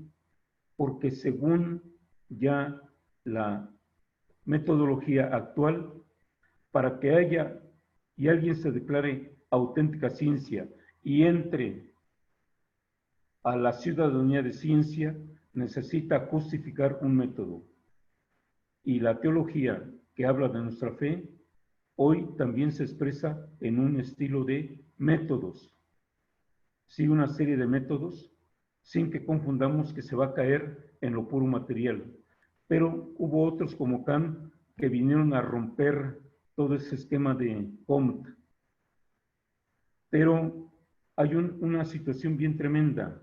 Porque según ya la metodología actual, para que haya y alguien se declare auténtica ciencia y entre a la ciudadanía de ciencia, necesita justificar un método. Y la teología que habla de nuestra fe, hoy también se expresa en un estilo de métodos. Sí, una serie de métodos, sin que confundamos que se va a caer en lo puro material. Pero hubo otros como Kant que vinieron a romper todo ese esquema de Comte. Pero hay una situación bien tremenda.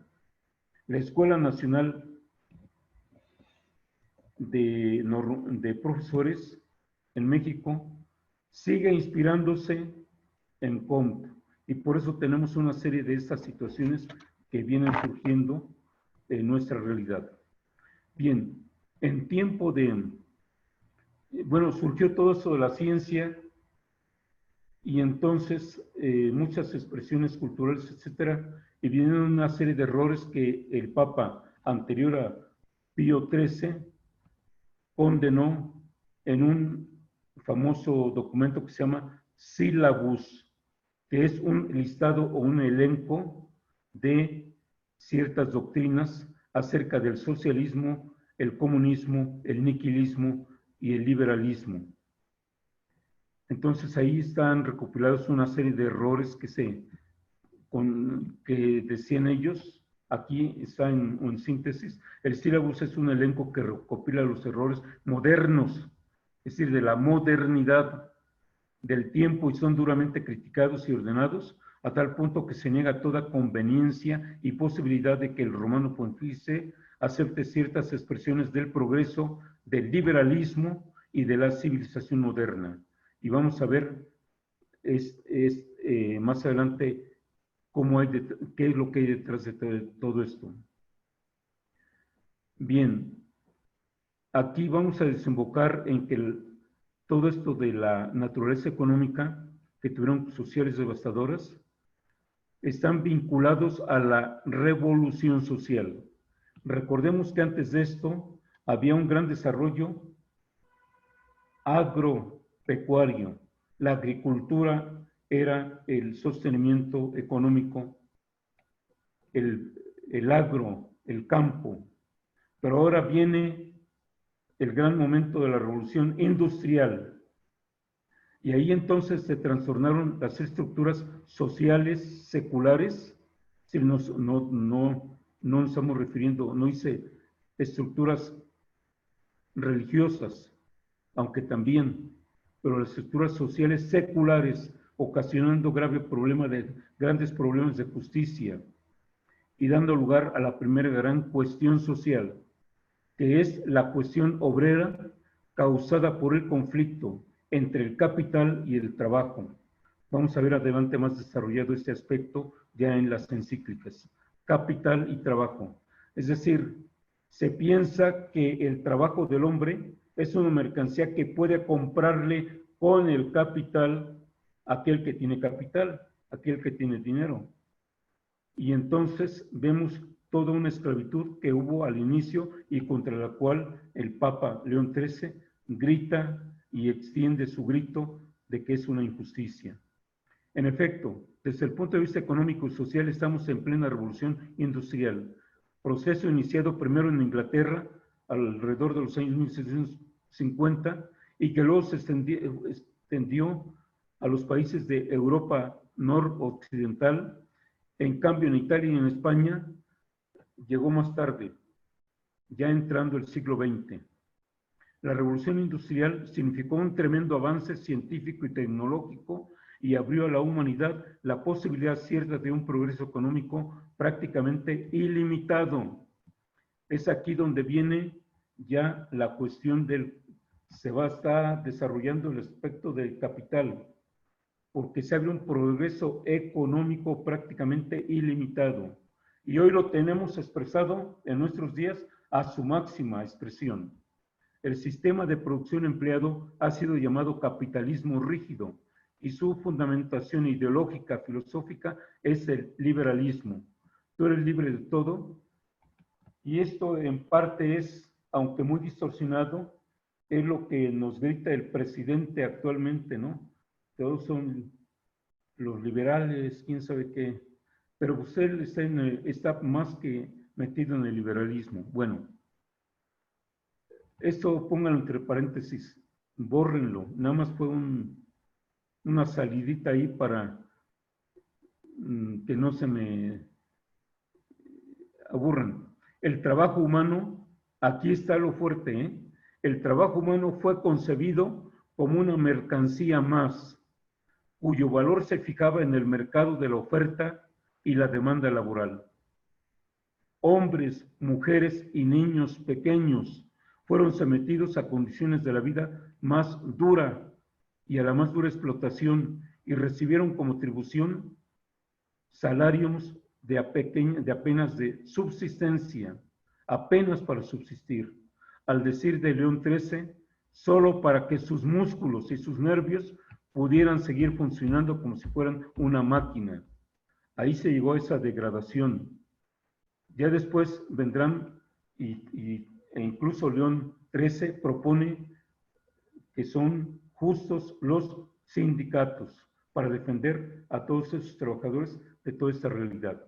La Escuela Nacional de Profesores en México sigue inspirándose en Comte, y por eso tenemos una serie de estas situaciones que vienen surgiendo en nuestra realidad. Bien, en tiempo surgió todo eso de la ciencia, y entonces muchas expresiones culturales, etcétera, y vienen una serie de errores que el Papa anterior a Pío XIII condenó en un famoso documento que se llama Syllabus, que es un listado o un elenco de ciertas doctrinas acerca del socialismo, el comunismo, el nihilismo y el liberalismo. Entonces ahí están recopilados una serie de errores que decían ellos. Aquí está en síntesis. El sílabus es un elenco que recopila los errores modernos, es decir, de la modernidad del tiempo, y son duramente criticados y ordenados a tal punto que se niega toda conveniencia y posibilidad de que el romano pontífice acepte ciertas expresiones del progreso, del liberalismo y de la civilización moderna. Y vamos a ver más adelante qué es lo que hay detrás de todo esto. Bien, aquí vamos a desembocar en que todo esto de la naturaleza económica, que tuvieron sociales devastadoras, están vinculados a la revolución social. Recordemos que antes de esto había un gran desarrollo agropecuario. La agricultura era el sostenimiento económico, el agro, el campo. Pero ahora viene el gran momento de la revolución industrial. Y ahí entonces se trastornaron las estructuras sociales, seculares. Si no nos estamos refiriendo, no hice estructuras religiosas, aunque también, pero las estructuras sociales seculares, ocasionando grandes problemas de justicia y dando lugar a la primera gran cuestión social, que es la cuestión obrera causada por el conflicto entre el capital y el trabajo. Vamos a ver adelante más desarrollado este aspecto ya en las encíclicas. Capital y trabajo. Es decir, se piensa que el trabajo del hombre es una mercancía que puede comprarle con el capital aquel que tiene capital, aquel que tiene dinero. Y entonces vemos toda una esclavitud que hubo al inicio y contra la cual el Papa León XIII grita y extiende su grito de que es una injusticia. En efecto, desde el punto de vista económico y social estamos en plena revolución industrial, proceso iniciado primero en Inglaterra alrededor de los años 1750 y que luego se extendió a los países de Europa noroccidental. En cambio, en Italia y en España llegó más tarde, ya entrando el siglo XX. La revolución industrial significó un tremendo avance científico y tecnológico y abrió a la humanidad la posibilidad cierta de un progreso económico prácticamente ilimitado. Es aquí donde viene ya la cuestión se va a estar desarrollando el aspecto del capital, porque se abre un progreso económico prácticamente ilimitado. Y hoy lo tenemos expresado en nuestros días a su máxima expresión. El sistema de producción empleado ha sido llamado capitalismo rígido y su fundamentación ideológica, filosófica, es el liberalismo. Tú eres libre de todo, y esto en parte es, aunque muy distorsionado, es lo que nos grita el presidente actualmente, ¿no? Todos son los liberales, quién sabe qué, pero usted está más que metido en el liberalismo. Bueno, esto pónganlo entre paréntesis, bórrenlo, nada más fue una salidita ahí para que no se me aburran. El trabajo humano, aquí está lo fuerte, ¿eh? El trabajo humano fue concebido como una mercancía más, cuyo valor se fijaba en el mercado de la oferta y la demanda laboral. Hombres, mujeres y niños pequeños fueron sometidos a condiciones de la vida más dura y a la más dura explotación y recibieron como tribución salarios de apenas de subsistencia, apenas para subsistir. Al decir de León XIII, solo para que sus músculos y sus nervios pudieran seguir funcionando como si fueran una máquina. Ahí se llegó a esa degradación. Ya después vendrán, e incluso León XIII propone que son justos los sindicatos para defender a todos esos trabajadores de toda esta realidad.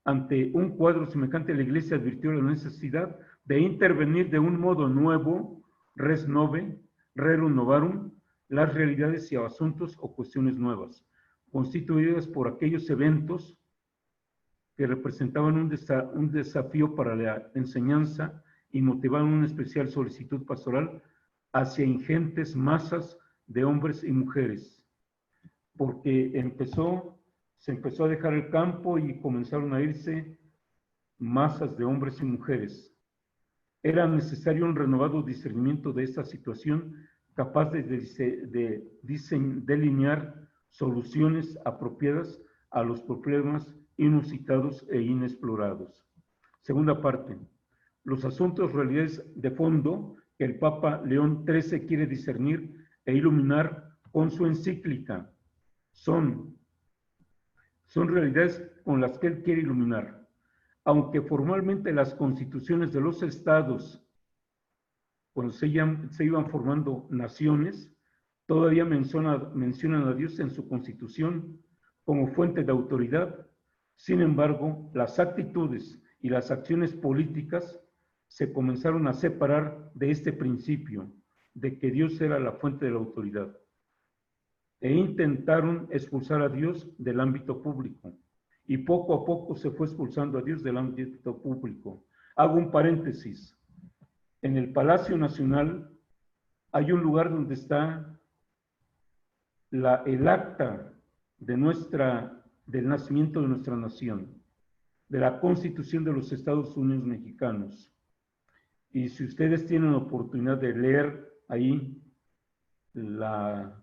Ante un cuadro semejante, la Iglesia advirtió la necesidad de intervenir de un modo nuevo, res nove, rerum novarum, las realidades y asuntos o cuestiones nuevas, constituidas por aquellos eventos que representaban un desafío para la enseñanza y motivaban una especial solicitud pastoral hacia ingentes masas de hombres y mujeres, porque se empezó a dejar el campo y comenzaron a irse masas de hombres y mujeres. Era necesario un renovado discernimiento de esta situación, capaz de delinear soluciones apropiadas a los problemas inusitados e inexplorados. Segunda parte, los asuntos, realidades de fondo que el Papa León XIII quiere discernir e iluminar con su encíclica son realidades con las que él quiere iluminar. Aunque formalmente las constituciones de los estados cuando se iban formando naciones, todavía mencionan a Dios en su constitución como fuente de autoridad. Sin embargo, las actitudes y las acciones políticas se comenzaron a separar de este principio, de que Dios era la fuente de la autoridad, e intentaron expulsar a Dios del ámbito público, y poco a poco se fue expulsando a Dios del ámbito público. Hago un paréntesis. En el Palacio Nacional hay un lugar donde está el acta del nacimiento de nuestra nación, de la Constitución de los Estados Unidos Mexicanos. Y si ustedes tienen la oportunidad de leer ahí la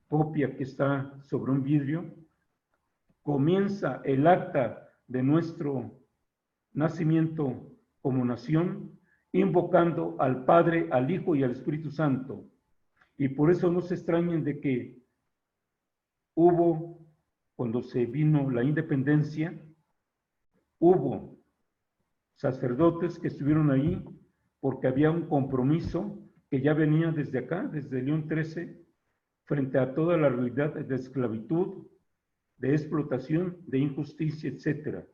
copia que está sobre un vidrio, comienza el acta de nuestro nacimiento como nación, invocando al Padre, al Hijo y al Espíritu Santo. Y por eso no se extrañen de que cuando se vino la independencia, hubo sacerdotes que estuvieron ahí porque había un compromiso que ya venía desde acá, desde León XIII, frente a toda la realidad de esclavitud, de explotación, de injusticia, etc.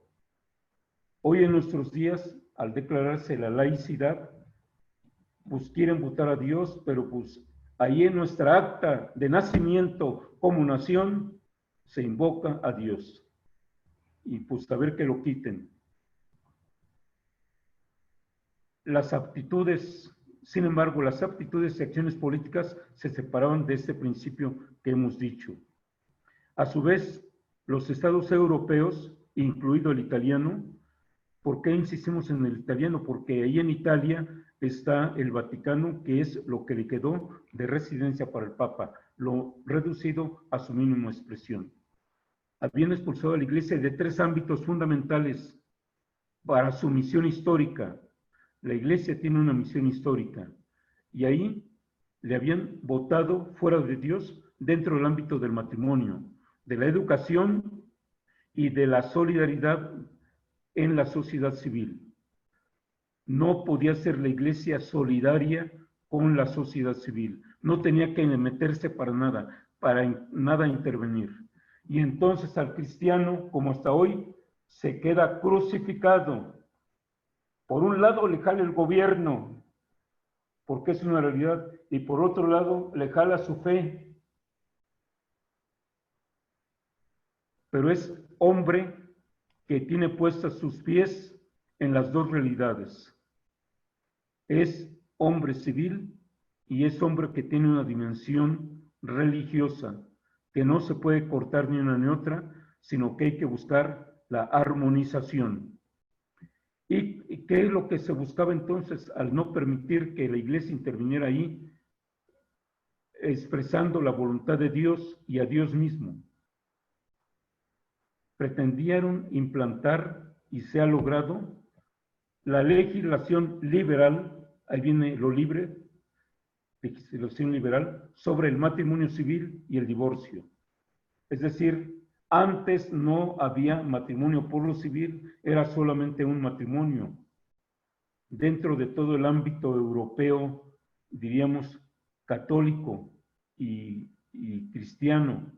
Hoy en nuestros días, al declararse la laicidad, pues quieren votar a Dios, pero pues ahí en nuestra acta de nacimiento como nación se invoca a Dios. Y pues a ver que lo quiten. Las aptitudes, sin embargo, las aptitudes y acciones políticas se separaban de este principio que hemos dicho. A su vez, los estados europeos, incluido el italiano, ¿por qué insistimos en el italiano? Porque ahí en Italia está el Vaticano, que es lo que le quedó de residencia para el Papa, lo reducido a su mínima expresión. Habían expulsado a la Iglesia de 3 ámbitos fundamentales para su misión histórica. La Iglesia tiene una misión histórica y ahí le habían votado fuera de Dios dentro del ámbito del matrimonio, de la educación y de la solidaridad en la sociedad civil. No podía ser la Iglesia solidaria con la sociedad civil, no tenía que meterse para nada intervenir. Y entonces al cristiano, como hasta hoy, se queda crucificado. Por un lado le jala el gobierno, porque es una realidad, y por otro lado le jala su fe. Pero es hombre que tiene puestas sus pies en las dos realidades. Es hombre civil y es hombre que tiene una dimensión religiosa, que no se puede cortar ni una ni otra, sino que hay que buscar la armonización. ¿Y qué es lo que se buscaba entonces al no permitir que la Iglesia interviniera ahí, expresando la voluntad de Dios y a Dios mismo? Pretendieron implantar, y se ha logrado, la legislación liberal, ahí viene lo libre, legislación liberal, sobre el matrimonio civil y el divorcio. Es decir, antes no había matrimonio por lo civil, era solamente un matrimonio. Dentro de todo el ámbito europeo, diríamos, católico y cristiano.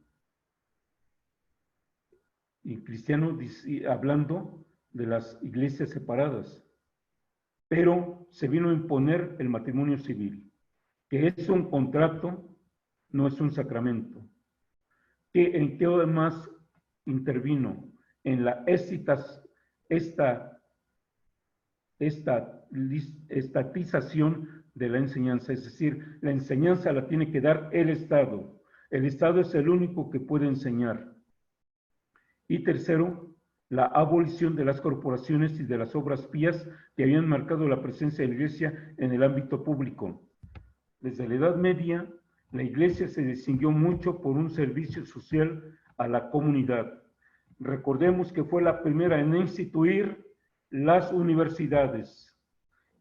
Y cristiano hablando de las iglesias separadas. Pero se vino a imponer el matrimonio civil, que es un contrato, no es un sacramento. ¿En qué además intervino? En la estatización de la enseñanza, es decir, la enseñanza la tiene que dar el Estado. El Estado es el único que puede enseñar. Y tercero, la abolición de las corporaciones y de las obras pías que habían marcado la presencia de la Iglesia en el ámbito público. Desde la Edad Media, la Iglesia se distinguió mucho por un servicio social a la comunidad. Recordemos que fue la primera en instituir las universidades,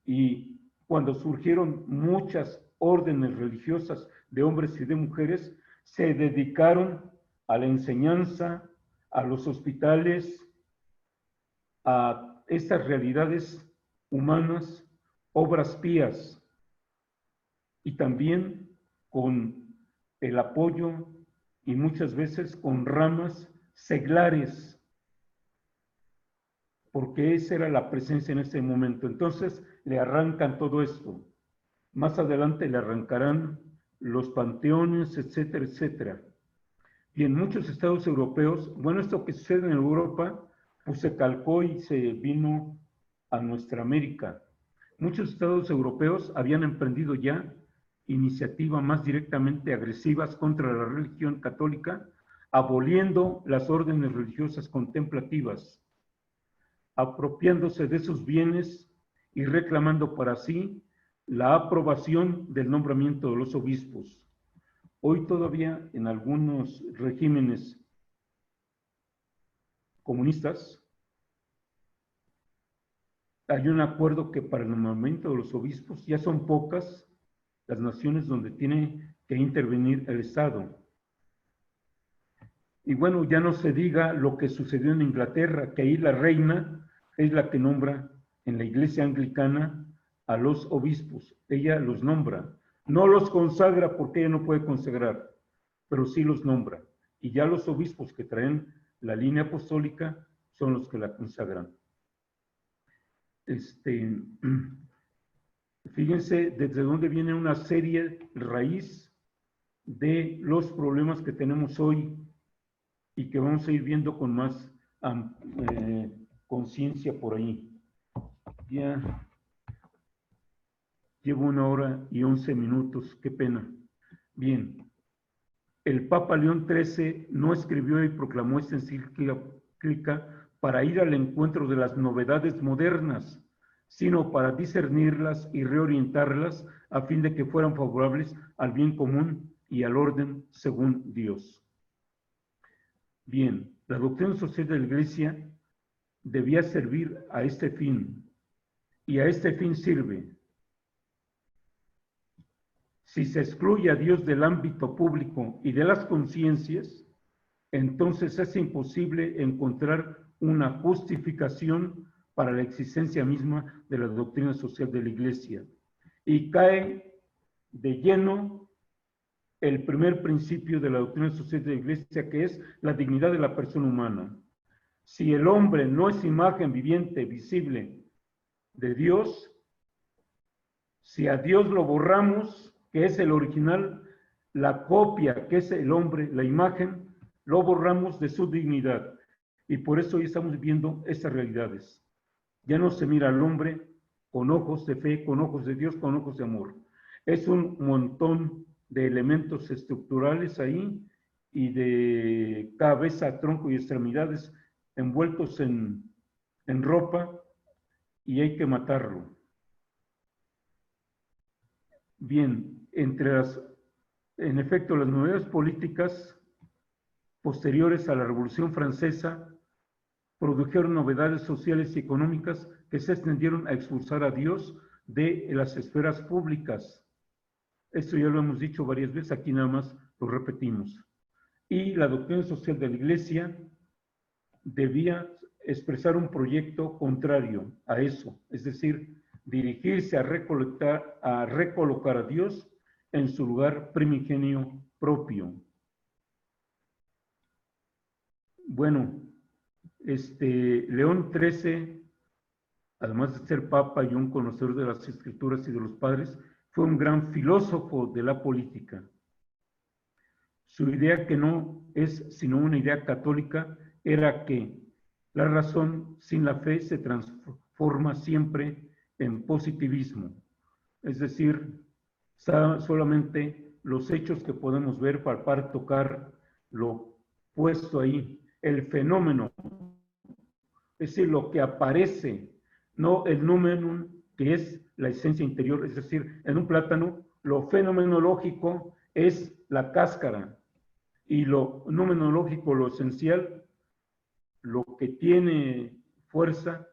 y cuando surgieron muchas órdenes religiosas de hombres y de mujeres, se dedicaron a la enseñanza, a los hospitales, a estas realidades humanas, obras pías. y también con el apoyo y muchas veces con ramas seglares, porque esa era la presencia en ese momento. Entonces le arrancan todo esto. Más adelante le arrancarán los panteones, etcétera, etcétera. Y en muchos estados europeos, bueno, esto que sucede en Europa, pues se calcó y se vino a nuestra América. Muchos estados europeos habían emprendido ya iniciativas más directamente agresivas contra la religión católica, aboliendo las órdenes religiosas contemplativas, apropiándose de sus bienes y reclamando para sí la aprobación del nombramiento de los obispos. Hoy todavía en algunos regímenes comunistas hay un acuerdo que para el nombramiento de los obispos ya son pocas las naciones donde tiene que intervenir el Estado. Y bueno, ya no se diga lo que sucedió en Inglaterra, que ahí la reina es la que nombra en la iglesia anglicana a los obispos. Ella los nombra. No los consagra porque ella no puede consagrar, pero sí los nombra. Y ya los obispos que traen la línea apostólica son los que la consagran. Fíjense desde dónde viene una serie raíz de los problemas que tenemos hoy y que vamos a ir viendo con más conciencia por ahí. Ya llevo 1 hora y 11 minutos, qué pena. Bien, el Papa León XIII no escribió y proclamó esta encíclica para ir al encuentro de las novedades modernas, sino para discernirlas y reorientarlas a fin de que fueran favorables al bien común y al orden según Dios. Bien, la doctrina social de la Iglesia debía servir a este fin, y a este fin sirve. Si se excluye a Dios del ámbito público y de las conciencias, entonces es imposible encontrar una justificación para la existencia misma de la doctrina social de la Iglesia. Y cae de lleno el primer principio de la doctrina social de la Iglesia, que es la dignidad de la persona humana. Si el hombre no es imagen viviente, visible de Dios, si a Dios lo borramos, que es el original, la copia, que es el hombre, la imagen, lo borramos de su dignidad. Y por eso hoy estamos viendo estas realidades. Ya no se mira al hombre con ojos de fe, con ojos de Dios, con ojos de amor. Es un montón de elementos estructurales ahí y de cabeza, tronco y extremidades envueltos en ropa, y hay que matarlo. Bien, en efecto, las novedades políticas posteriores a la Revolución Francesa produjeron novedades sociales y económicas que se extendieron a expulsar a Dios de las esferas públicas. Esto ya lo hemos dicho varias veces, aquí nada más lo repetimos. Y la doctrina social de la Iglesia debía expresar un proyecto contrario a eso, es decir, dirigirse a recolocar a Dios en su lugar primigenio propio. Bueno, León XIII, además de ser papa y un conocedor de las Escrituras y de los padres, fue un gran filósofo de la política. Su idea, que no es sino una idea católica, era que la razón sin la fe se transforma siempre en positivismo, es decir, solamente los hechos que podemos ver, palpar, tocar, lo puesto ahí, el fenómeno, es decir, lo que aparece, no el número que es la esencia interior, es decir, en un plátano, lo fenomenológico es la cáscara y lo numenológico, lo esencial, lo que tiene fuerza,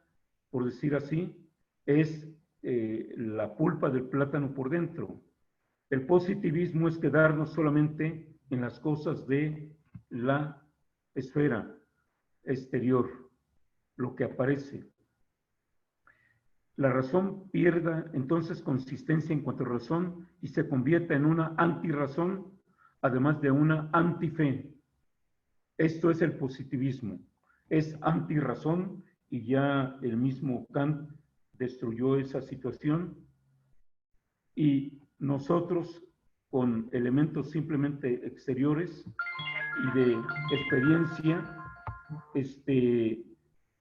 por decir así, es la pulpa del plátano por dentro. El positivismo es quedarnos solamente en las cosas de la esfera exterior, lo que aparece. la razón pierda entonces consistencia en cuanto a razón y se convierta en una antirrazón, además de una antife. Esto es el positivismo, es antirrazón, y ya el mismo Kant destruyó esa situación, y nosotros con elementos simplemente exteriores y de experiencia,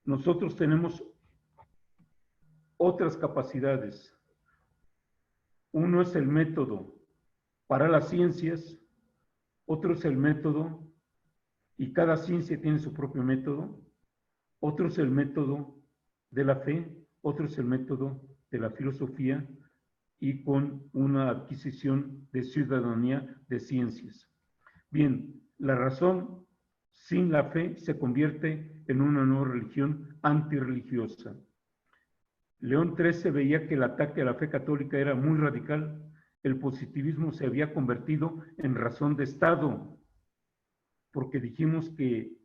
nosotros tenemos otras capacidades. Uno es el método para las ciencias, otro es el método, y cada ciencia tiene su propio método, otro es el método de la fe, otro es el método de la filosofía, y con una adquisición de ciudadanía de ciencias. Bien, la razón sin la fe se convierte en una nueva religión antirreligiosa. León XIII veía que el ataque a la fe católica era muy radical. El positivismo se había convertido en razón de Estado, porque dijimos que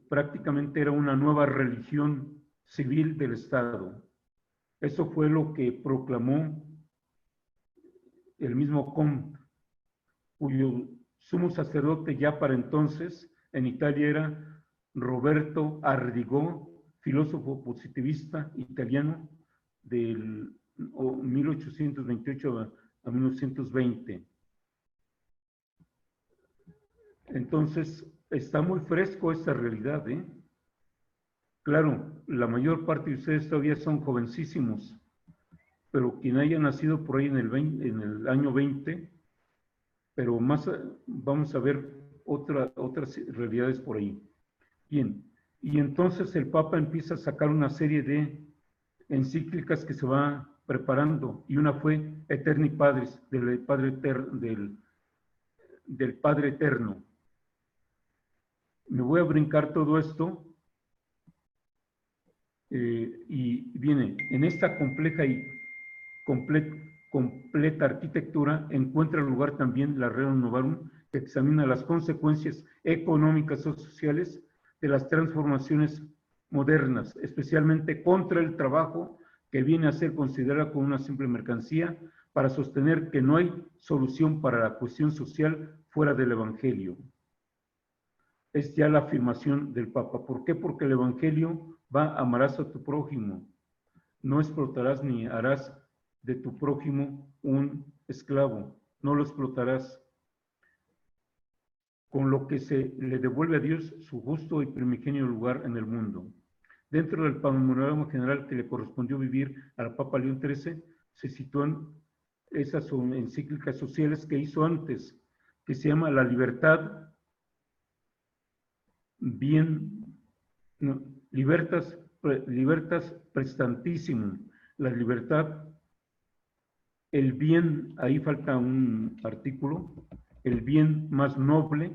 prácticamente era una nueva religión civil del Estado. Eso fue lo que proclamó el mismo Comte, cuyo sumo sacerdote ya para entonces en Italia era Roberto Ardigò, filósofo positivista italiano del 1828 a 1920. Entonces, está muy fresco esta realidad, ¿eh? Claro, la mayor parte de ustedes todavía son jovencísimos, pero quien haya nacido por ahí en el año 20, pero más vamos a ver otras realidades por ahí. Bien, y entonces el Papa empieza a sacar una serie de encíclicas que se va preparando, y una fue Eterni Patris, del Padre Eterno. Me voy a brincar todo esto, y viene, en esta compleja y completa arquitectura encuentra lugar también la Rerum Novarum, que examina las consecuencias económicas o sociales de las transformaciones modernas, especialmente contra el trabajo, que viene a ser considerado como una simple mercancía, para sostener que no hay solución para la cuestión social fuera del Evangelio. Es ya la afirmación del Papa. ¿Por qué? Porque el Evangelio va: amarás a tu prójimo, no explotarás ni harás de tu prójimo un esclavo, no lo explotarás, con lo que se le devuelve a Dios su justo y primigenio lugar en el mundo. Dentro del panorama general que le correspondió vivir al Papa León XIII, se sitúan esas encíclicas sociales que hizo antes, que se llama La Libertad, Libertas Prestantissimum, la libertad, el bien, ahí falta un artículo, el bien más noble,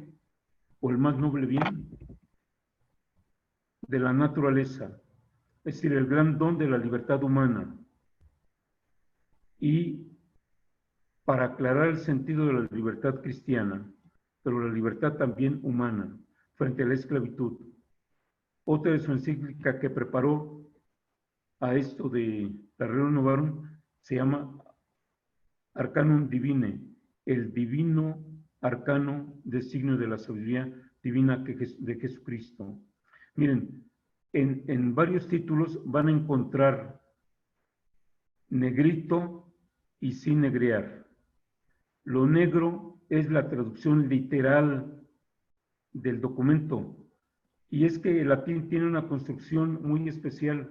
o el más noble bien de la naturaleza, es decir, el gran don de la libertad humana. Y para aclarar el sentido de la libertad cristiana, pero la libertad también humana, frente a la esclavitud. Otra de su encíclica que preparó a esto de la Rerum Novarum se llama Arcanum Divine, el divino arcano designio de la sabiduría divina de Jesucristo. Miren, en varios títulos van a encontrar negrito y sin negrear. Lo negro es la traducción literal del documento, y es que el latín tiene una construcción muy especial.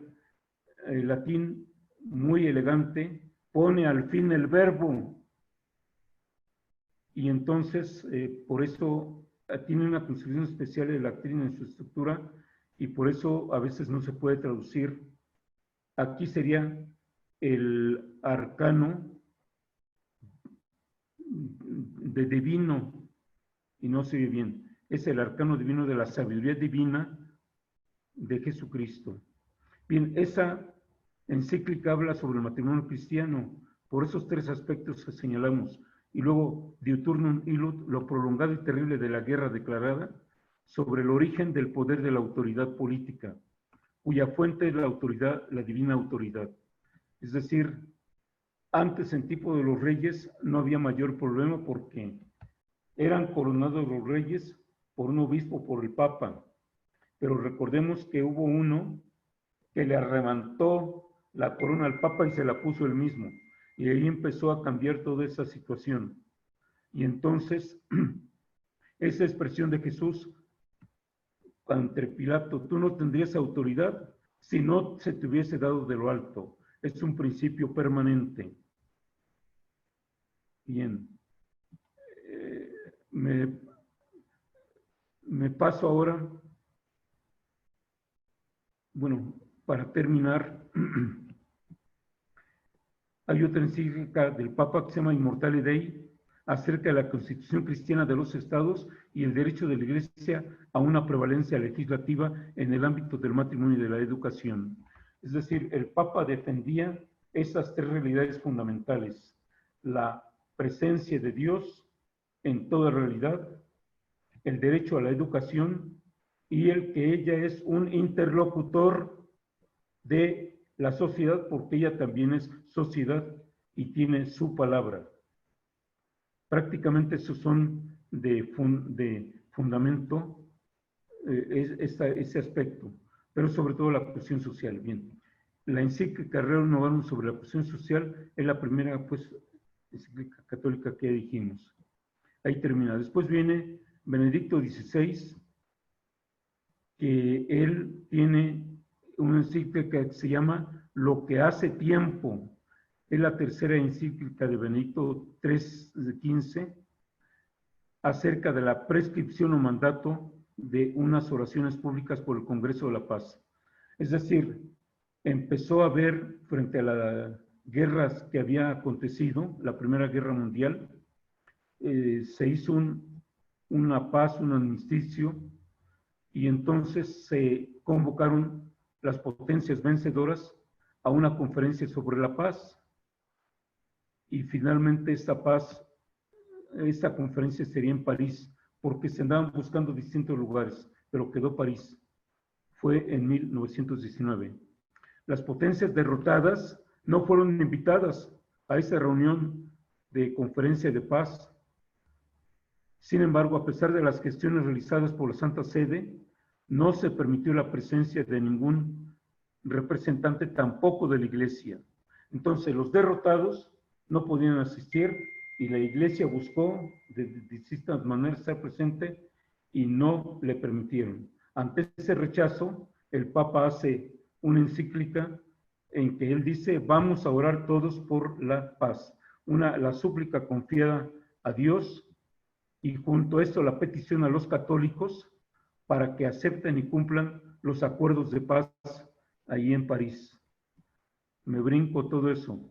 El latín, muy elegante, pone al fin el verbo, y entonces por eso tiene una construcción especial el latín en su estructura, y por eso a veces no se puede traducir. Aquí sería el arcano de divino, y no se ve bien. Es el arcano divino de la sabiduría divina de Jesucristo. Bien, esa encíclica habla sobre el matrimonio cristiano, por esos tres aspectos que señalamos. Y luego, Diuturnum Illud, lo prolongado y terrible de la guerra declarada, sobre el origen del poder de la autoridad política. cuya fuente es la autoridad, la divina autoridad. Es decir, antes en tiempo de los reyes no había mayor problema porque eran coronados los reyes por un obispo, por el papa. Pero recordemos que hubo uno que le arrebató la corona al papa y se la puso él mismo. Y ahí empezó a cambiar toda esa situación. Y entonces, esa expresión de Jesús ante Pilato, tú no tendrías autoridad si no se te hubiese dado de lo alto. Es un principio permanente. Bien. Me paso ahora, bueno, para terminar, hay otra encíclica del Papa que se llama Immortale Dei, acerca de la Constitución Cristiana de los Estados y el derecho de la Iglesia a una prevalencia legislativa en el ámbito del matrimonio y de la educación. Es decir, el Papa defendía esas tres realidades fundamentales: la presencia de Dios en toda realidad, el derecho a la educación y el que ella es un interlocutor de la sociedad, porque ella también es sociedad y tiene su palabra. Prácticamente esos son de fundamento ese aspecto, pero sobre todo la cuestión social. Bien, la encíclica Rerum Novarum sobre la cuestión social es la primera, pues, encíclica católica que dijimos. Ahí termina. Después viene Benedicto XVI, que él tiene una encíclica que se llama Lo que hace tiempo. Es la tercera encíclica de Benedicto XIII acerca de la prescripción o mandato de unas oraciones públicas por el Congreso de la Paz. Es decir, empezó a ver, frente a las guerras que había acontecido, la Primera Guerra Mundial, se hizo una paz, un armisticio, y entonces se convocaron las potencias vencedoras a una conferencia sobre la paz. Y finalmente esta conferencia sería en París, porque se andaban buscando distintos lugares, pero quedó París. Fue en 1919. Las potencias derrotadas no fueron invitadas a esa reunión de conferencia de paz. Sin embargo, a pesar de las gestiones realizadas por la Santa Sede, no se permitió la presencia de ningún representante, tampoco de la Iglesia. Entonces, los derrotados no podían asistir y la Iglesia buscó de distintas maneras estar presente y no le permitieron. Ante ese rechazo, el Papa hace una encíclica en que él dice: vamos a orar todos por la paz. La súplica confiada a Dios, y junto a esto la petición a los católicos para que acepten y cumplan los acuerdos de paz ahí en París. Me brinco todo eso.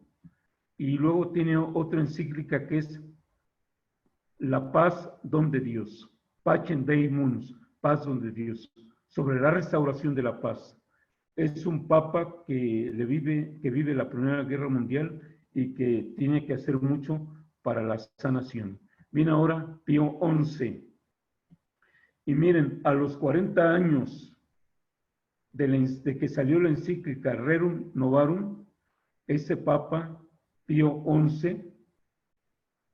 Y luego tiene otra encíclica que es La paz donde Dios, Pacem Dei Munus, paz donde Dios, sobre la restauración de la paz. Es un papa que vive la Primera Guerra Mundial y que tiene que hacer mucho para la sanación. Viene ahora Pío XI. Y miren, a los 40 años de que salió la encíclica Rerum Novarum, ese papa Pío XI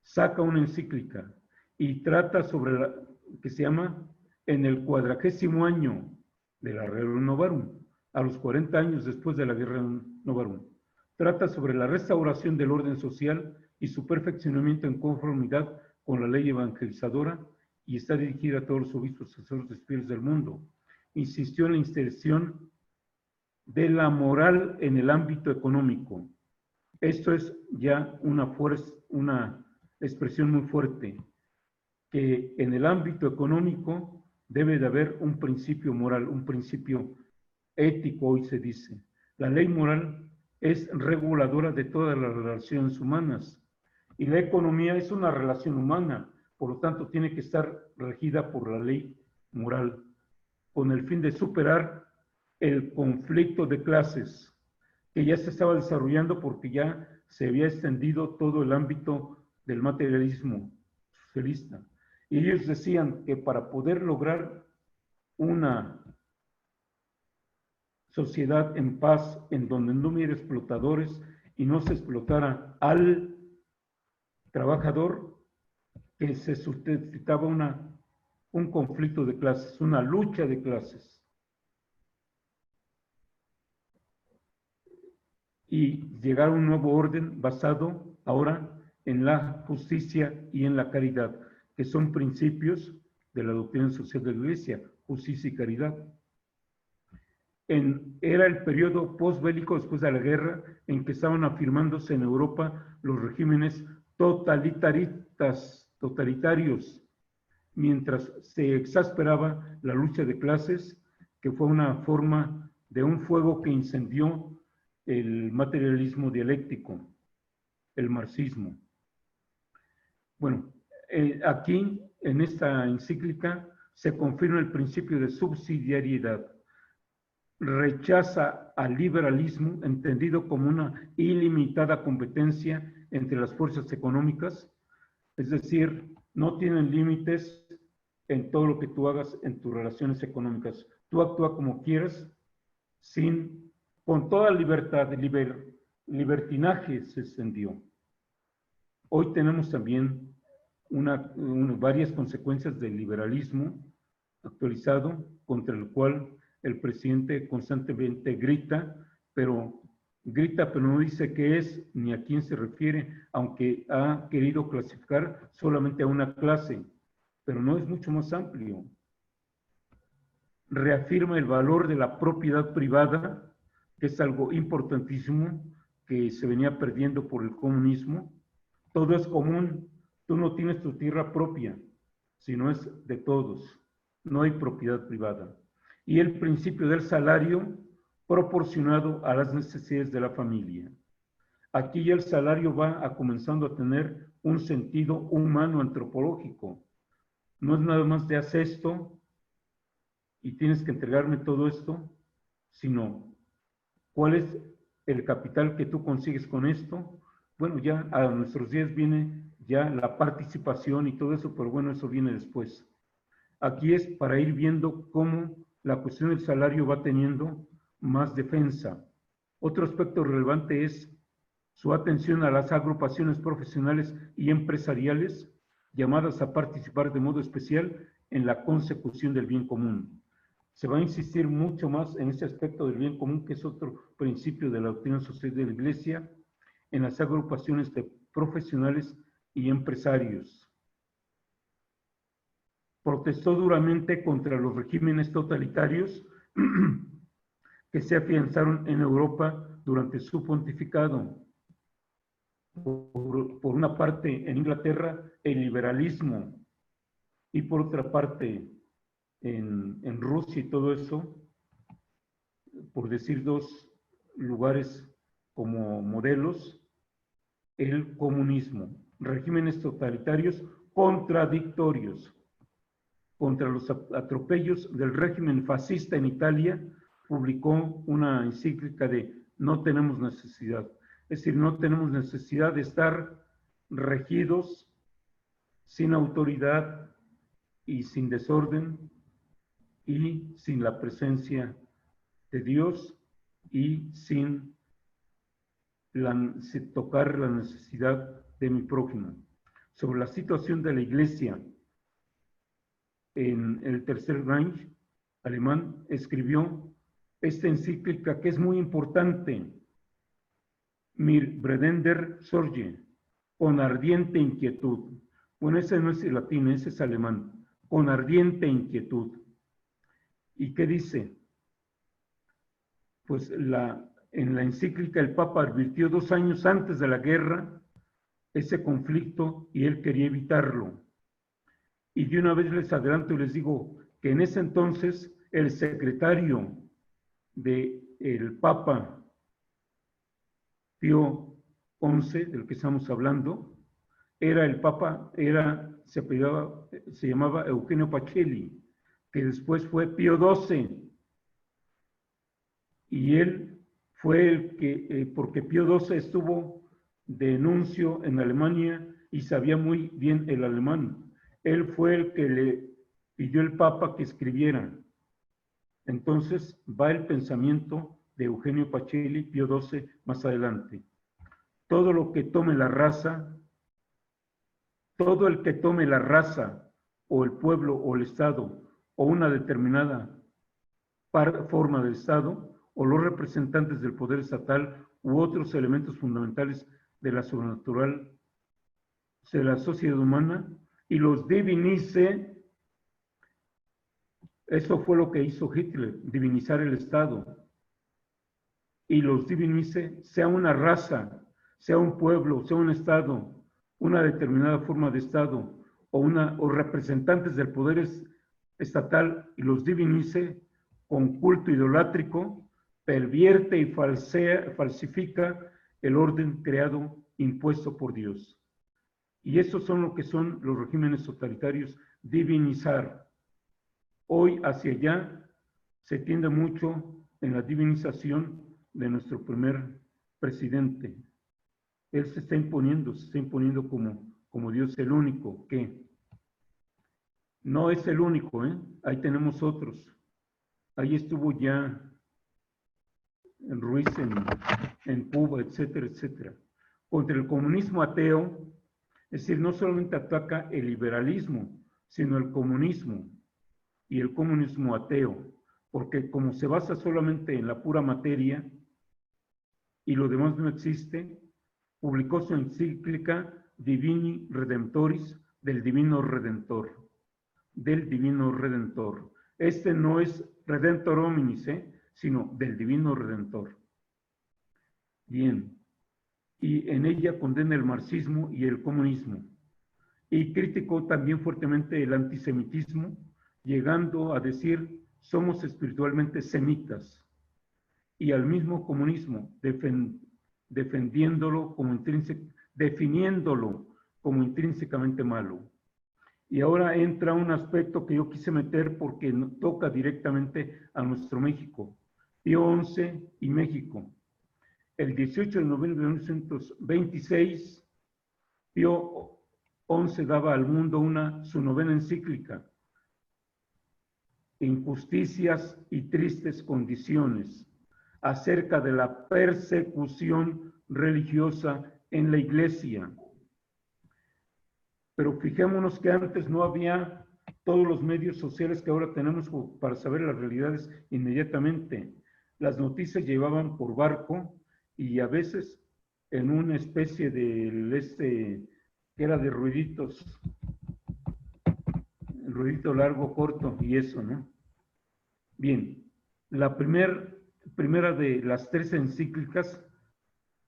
saca una encíclica y trata sobre que se llama en el 40º año de la Rerum Novarum, a los 40 años después de la Guerra Novarum. Trata sobre la restauración del orden social y su perfeccionamiento en conformidad con la ley evangelizadora, y está dirigida a todos los obispos y sacerdotes espíritus del mundo. Insistió en la inserción de la moral en el ámbito económico. Esto es ya una expresión muy fuerte, que en el ámbito económico debe de haber un principio moral, un principio ético, hoy se dice. La ley moral es reguladora de todas las relaciones humanas y la economía es una relación humana, por lo tanto tiene que estar regida por la ley moral, con el fin de superar el conflicto de clases que ya se estaba desarrollando porque ya se había extendido todo el ámbito del materialismo socialista. Y ellos decían que para poder lograr una sociedad en paz, en donde no hubiera explotadores y no se explotara al trabajador, que se suscitaba un conflicto de clases, una lucha de clases. Y llegar a un nuevo orden basado ahora en la justicia y en la caridad, que son principios de la doctrina social de la Iglesia, justicia y caridad. Era el periodo postbélico, después de la guerra, en que estaban afirmándose en Europa los regímenes totalitarios, mientras se exasperaba la lucha de clases, que fue una forma de un fuego que incendió el materialismo dialéctico, el marxismo. Bueno, aquí en esta encíclica se confirma el principio de subsidiariedad. Rechaza al liberalismo, entendido como una ilimitada competencia entre las fuerzas económicas, es decir, no tienen límites en todo lo que tú hagas en tus relaciones económicas. Tú actúa como quieras, con toda libertad, libertinaje se extendió. Hoy tenemos también varias consecuencias del liberalismo actualizado, contra el cual el presidente constantemente grita, pero no dice qué es ni a quién se refiere, aunque ha querido clasificar solamente a una clase, pero no es mucho más amplio. Reafirma el valor de la propiedad privada, que es algo importantísimo, que se venía perdiendo por el comunismo. Todo es común, tú no tienes tu tierra propia, sino es de todos, no hay propiedad privada. Y el principio del salario proporcionado a las necesidades de la familia. Aquí ya el salario va comenzando a tener un sentido humano antropológico. No es nada más de haz esto y tienes que entregarme todo esto, sino cuál es el capital que tú consigues con esto. Bueno, ya a nuestros días viene ya la participación y todo eso, pero bueno, eso viene después. Aquí es para ir viendo cómo la cuestión del salario va teniendo más defensa. Otro aspecto relevante es su atención a las agrupaciones profesionales y empresariales llamadas a participar de modo especial en la consecución del bien común. Se va a insistir mucho más en este aspecto del bien común, que es otro principio de la doctrina social de la Iglesia, en las agrupaciones de profesionales y empresarios. Protestó duramente contra los regímenes totalitarios que se afianzaron en Europa durante su pontificado. Por una parte, en Inglaterra, el liberalismo, y por otra parte, en Rusia y todo eso, por decir dos lugares como modelos, el comunismo, regímenes totalitarios contradictorios. Contra los atropellos del régimen fascista en Italia, publicó una encíclica de no tenemos necesidad. Es decir, no tenemos necesidad de estar regidos sin autoridad y sin desorden y sin la presencia de Dios y sin tocar la necesidad de mi prójimo. Sobre la situación de la Iglesia en el Tercer Reich alemán, escribió esta encíclica que es muy importante, Mir Bredender Sorge, con ardiente inquietud. Bueno, ese no es el latín, ese es alemán, con ardiente inquietud. ¿Y qué dice? Pues en la encíclica el Papa advirtió 2 años antes de la guerra ese conflicto y él quería evitarlo. Y de una vez les adelanto y les digo que en ese entonces el secretario del Papa Pío XI, del que estamos hablando, se llamaba Eugenio Pacelli, que después fue Pío XII. Y él fue el que, porque Pío XII estuvo de nuncio en Alemania y sabía muy bien el alemán. Él fue el que le pidió al Papa que escribiera. Entonces va el pensamiento de Eugenio Pacelli, Pío XII, más adelante. Todo lo que tome la raza, todo el que tome la raza o el pueblo o el Estado o una determinada forma del Estado o los representantes del poder estatal u otros elementos fundamentales de la sobrenatural, de la sociedad humana, y los divinice. Eso fue lo que hizo Hitler, divinizar el Estado. Y los divinice, sea una raza, sea un pueblo, sea un Estado, una determinada forma de Estado, o representantes del poder estatal, y los divinice con culto idolátrico, pervierte y falsifica el orden creado, impuesto por Dios. Y esos son lo que son los regímenes totalitarios, divinizar. Hoy hacia allá se tiende mucho en la divinización de nuestro primer presidente. Él se está imponiendo como Dios, el único, que no es el único, ahí tenemos otros. Ahí estuvo ya en Ruiz en Cuba, etcétera, etcétera. Contra el comunismo ateo, es decir, no solamente ataca el liberalismo, sino el comunismo y el comunismo ateo, porque como se basa solamente en la pura materia y lo demás no existe, publicó su encíclica Divini Redemptoris, del Divino Redentor, Este no es Redentor Hominis, sino del Divino Redentor. Bien, y en ella condena el marxismo y el comunismo, y criticó también fuertemente el antisemitismo, llegando a decir, somos espiritualmente semitas, y al mismo comunismo, definiéndolo como intrínsecamente malo. Y ahora entra un aspecto que yo quise meter porque toca directamente a nuestro México, Pío XI y México. El 18 de noviembre de 1926, Pío XI daba al mundo su novena encíclica, Injusticias y tristes condiciones, acerca de la persecución religiosa en la Iglesia. Pero fijémonos que antes no había todos los medios sociales que ahora tenemos para saber las realidades inmediatamente. Las noticias llevaban por barco y a veces en una especie de que era de ruiditos, ruidito largo, corto y eso, ¿no? Bien, la primera de las 3 encíclicas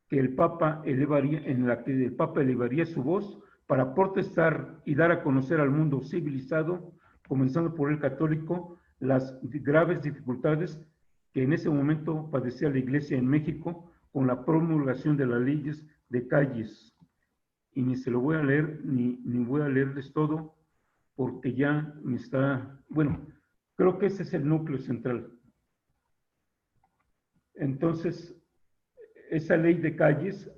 que el Papa elevaría, en la que el Papa elevaría su voz para protestar y dar a conocer al mundo civilizado, comenzando por el católico, las graves dificultades que en ese momento padecía la Iglesia en México con la promulgación de las leyes de calles. Y ni se lo voy a leer, ni voy a leerles todo, porque ya me está... Bueno, creo que ese es el núcleo central. Entonces, esa ley de calles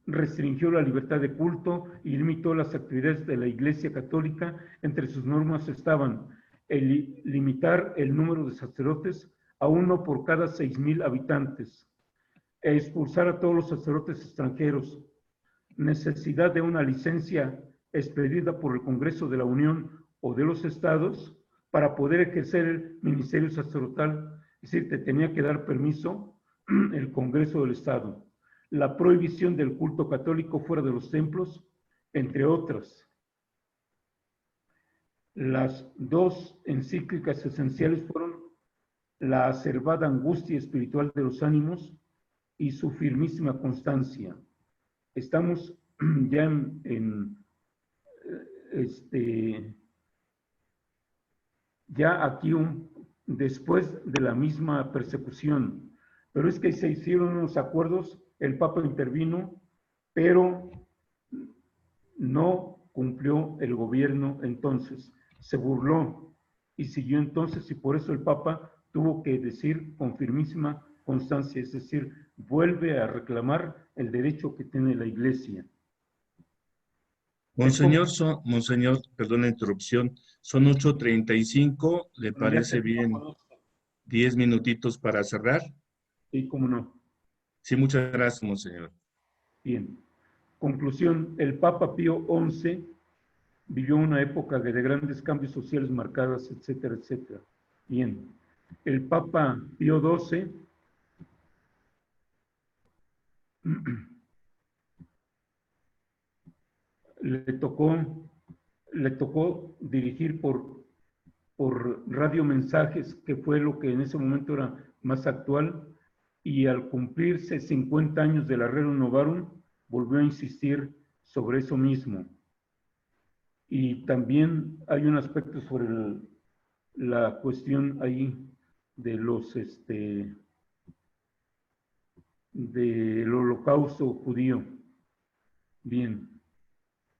restringió la libertad de culto y limitó las actividades de la Iglesia Católica. Entre sus normas estaban limitar el número de sacerdotes a 1 por cada 6,000 habitantes, expulsar a todos los sacerdotes extranjeros, necesidad de una licencia expedida por el Congreso de la Unión o de los Estados para poder ejercer el ministerio sacerdotal, es decir, te tenía que dar permiso el Congreso del Estado, la prohibición del culto católico fuera de los templos, entre otras. Las 2 encíclicas esenciales fueron la acervada angustia espiritual de los ánimos y su firmísima constancia. Estamos ya ya aquí después de la misma persecución, pero es que se hicieron unos acuerdos, el Papa intervino, pero no cumplió el gobierno entonces, se burló y siguió entonces, y por eso el Papa tuvo que decir con firmísima constancia, es decir, vuelve a reclamar el derecho que tiene la Iglesia. Monseñor, Monseñor, perdón la interrupción, son 8:35, ¿le parece bien? 10 minutitos para cerrar. Sí, cómo no. Sí, muchas gracias, monseñor. Bien. Conclusión, el Papa Pío XI vivió una época de grandes cambios sociales marcadas, etcétera, etcétera. Bien. El Papa Pío XII le tocó dirigir por radiomensajes, que fue lo que en ese momento era más actual, y al cumplirse 50 años de la Rerum Novarum, volvió a insistir sobre eso mismo. Y también hay un aspecto sobre la cuestión ahí de del holocausto judío. Bien.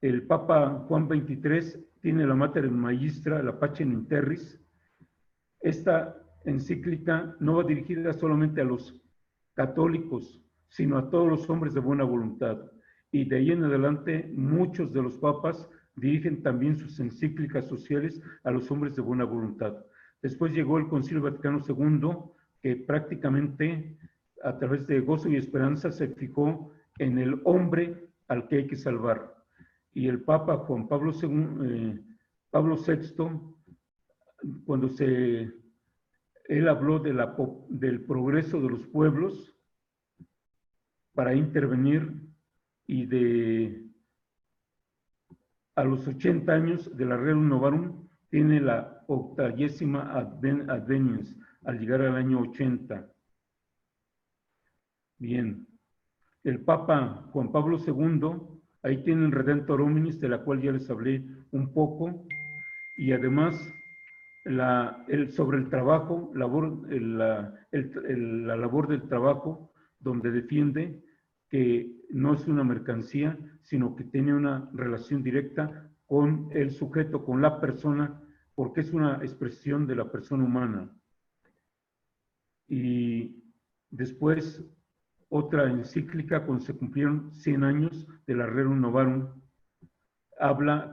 El Papa Juan XXIII tiene la Mater Magistra, la Pacem in Terris. Esta encíclica no va dirigida solamente a los católicos, sino a todos los hombres de buena voluntad. Y de ahí en adelante, muchos de los papas dirigen también sus encíclicas sociales a los hombres de buena voluntad. Después llegó el Concilio Vaticano II, que prácticamente a través de Gozo y Esperanza se fijó en el hombre al que hay que salvar. Y el Papa Juan Pablo Pablo VI, cuando él habló del progreso de los pueblos para intervenir, y a los 80 años de la Rerum Novarum tiene la 80ª Adveniens, al llegar al año 80. Bien, el Papa Juan Pablo II, ahí tienen Redemptor Hominis, de la cual ya les hablé un poco, y además sobre el trabajo, la labor del trabajo, donde defiende que no es una mercancía, sino que tiene una relación directa con el sujeto, con la persona, porque es una expresión de la persona humana. Y después, otra encíclica, cuando se cumplieron 100 años de la Rerum Novarum,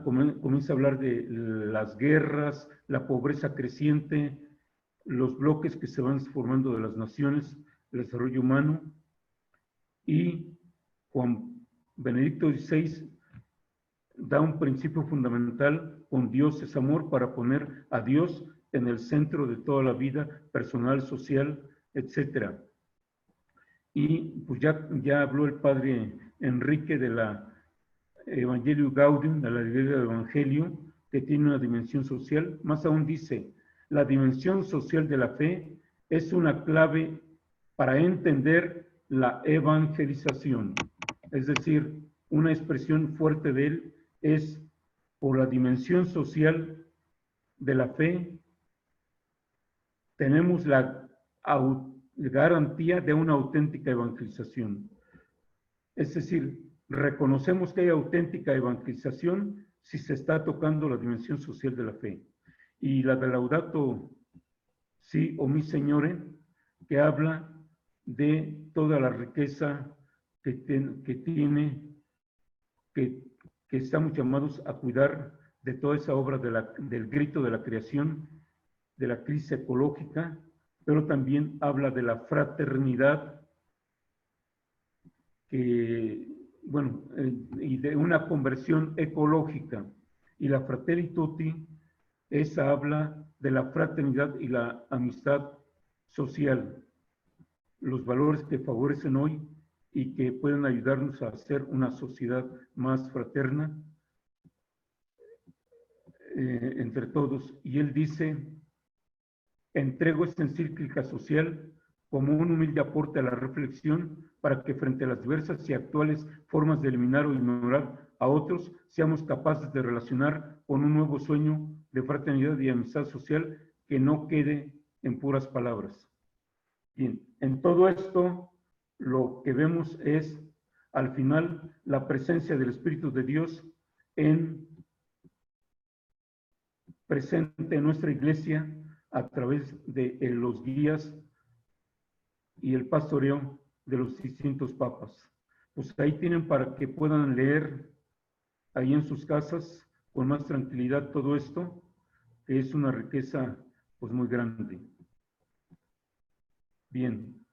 comienza a hablar de las guerras, la pobreza creciente, los bloques que se van formando de las naciones, el desarrollo humano, y Juan Benedicto XVI da un principio fundamental: con Dios es amor, para poner a Dios en el centro de toda la vida personal, social, etc. Y pues ya habló el padre Enrique de la Evangelio Gaudium, de la idea del Evangelio, que tiene una dimensión social. Más aún dice, la dimensión social de la fe es una clave para entender la evangelización. Es decir, una expresión fuerte de él es: por la dimensión social de la fe, tenemos la garantía de una auténtica evangelización. Es decir, reconocemos que hay auténtica evangelización si se está tocando la dimensión social de la fe. Y la de Laudato Si o Mi Señore, que habla de toda la riqueza que estamos llamados a cuidar, de toda esa obra del grito de la creación, de la crisis ecológica, pero también habla de la fraternidad, y de una conversión ecológica. Y la Fratelli Tutti, esa habla de la fraternidad y la amistad social, los valores que favorecen hoy y que pueden ayudarnos a hacer una sociedad más fraterna entre todos. Y él dice: entrego esta encíclica social como un humilde aporte a la reflexión, para que frente a las diversas y actuales formas de eliminar o ignorar a otros, seamos capaces de relacionar con un nuevo sueño de fraternidad y amistad social que no quede en puras palabras. Bien, en todo esto lo que vemos es, al final, la presencia del Espíritu de Dios presente en nuestra iglesia a través de los guías y el pastoreo de los distintos papas. Pues ahí tienen para que puedan leer ahí en sus casas con más tranquilidad todo esto, que es una riqueza pues muy grande. Bien.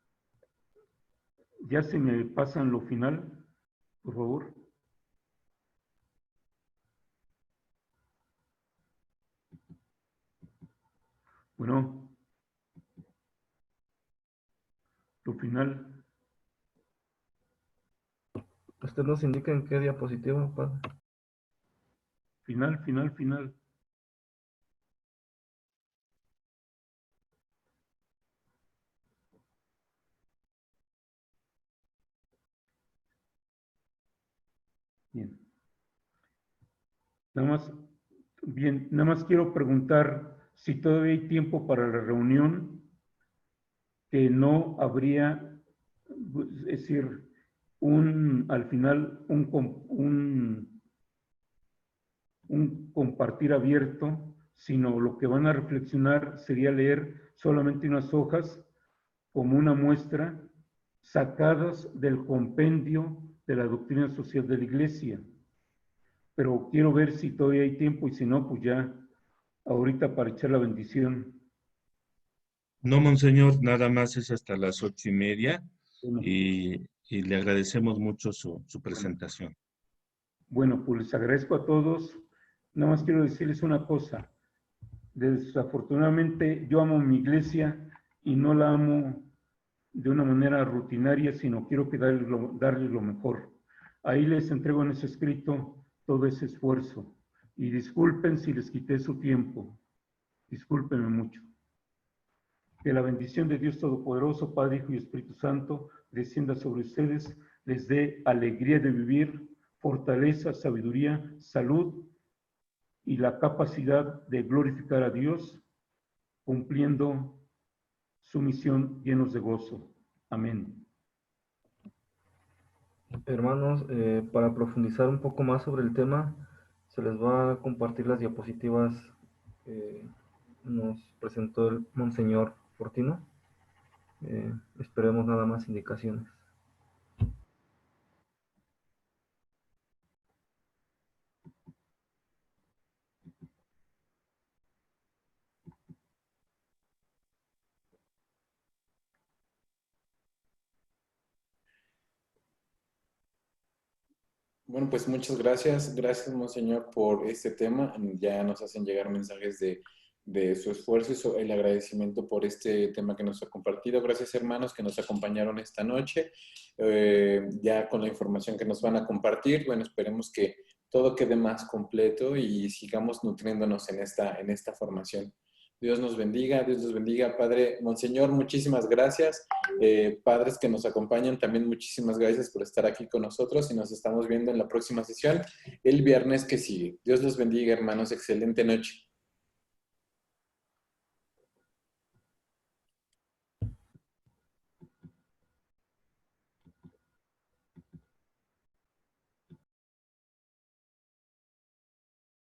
Ya se me pasan lo final, por favor. Bueno, lo final. ¿Usted nos indica en qué diapositiva, padre? Final. Bien. Nada más quiero preguntar si todavía hay tiempo para la reunión, que no habría, es decir, al final un compartir abierto, sino lo que van a reflexionar sería leer solamente unas hojas como una muestra sacadas del compendio de la doctrina social de la Iglesia. Pero quiero ver si todavía hay tiempo y si no, pues ya ahorita para echar la bendición. No, monseñor, nada más es hasta las 8:30 Bueno, y le agradecemos mucho su presentación. Bueno, pues les agradezco a todos. Nada más quiero decirles una cosa. Desafortunadamente yo amo mi iglesia y no la amo de una manera rutinaria, sino quiero que darles lo mejor. Ahí les entrego en ese escrito todo ese esfuerzo. Y disculpen si les quité su tiempo. Discúlpenme mucho. Que la bendición de Dios Todopoderoso, Padre, Hijo y Espíritu Santo, descienda sobre ustedes, les dé alegría de vivir, fortaleza, sabiduría, salud y la capacidad de glorificar a Dios, cumpliendo su misión llenos de gozo. Amén. Hermanos, para profundizar un poco más sobre el tema, se les va a compartir las diapositivas que nos presentó el Monseñor Fortino. Esperemos nada más indicaciones. Bueno, pues muchas gracias. Gracias, monseñor, por este tema. Ya nos hacen llegar mensajes de su esfuerzo y el agradecimiento por este tema que nos ha compartido. Gracias, hermanos, que nos acompañaron esta noche. Ya con la información que nos van a compartir, bueno, esperemos que todo quede más completo y sigamos nutriéndonos en esta formación. Dios nos bendiga, Dios los bendiga. Padre, monseñor, muchísimas gracias. Padres que nos acompañan, también muchísimas gracias por estar aquí con nosotros y nos estamos viendo en la próxima sesión el viernes que sigue. Dios los bendiga, hermanos. Excelente noche.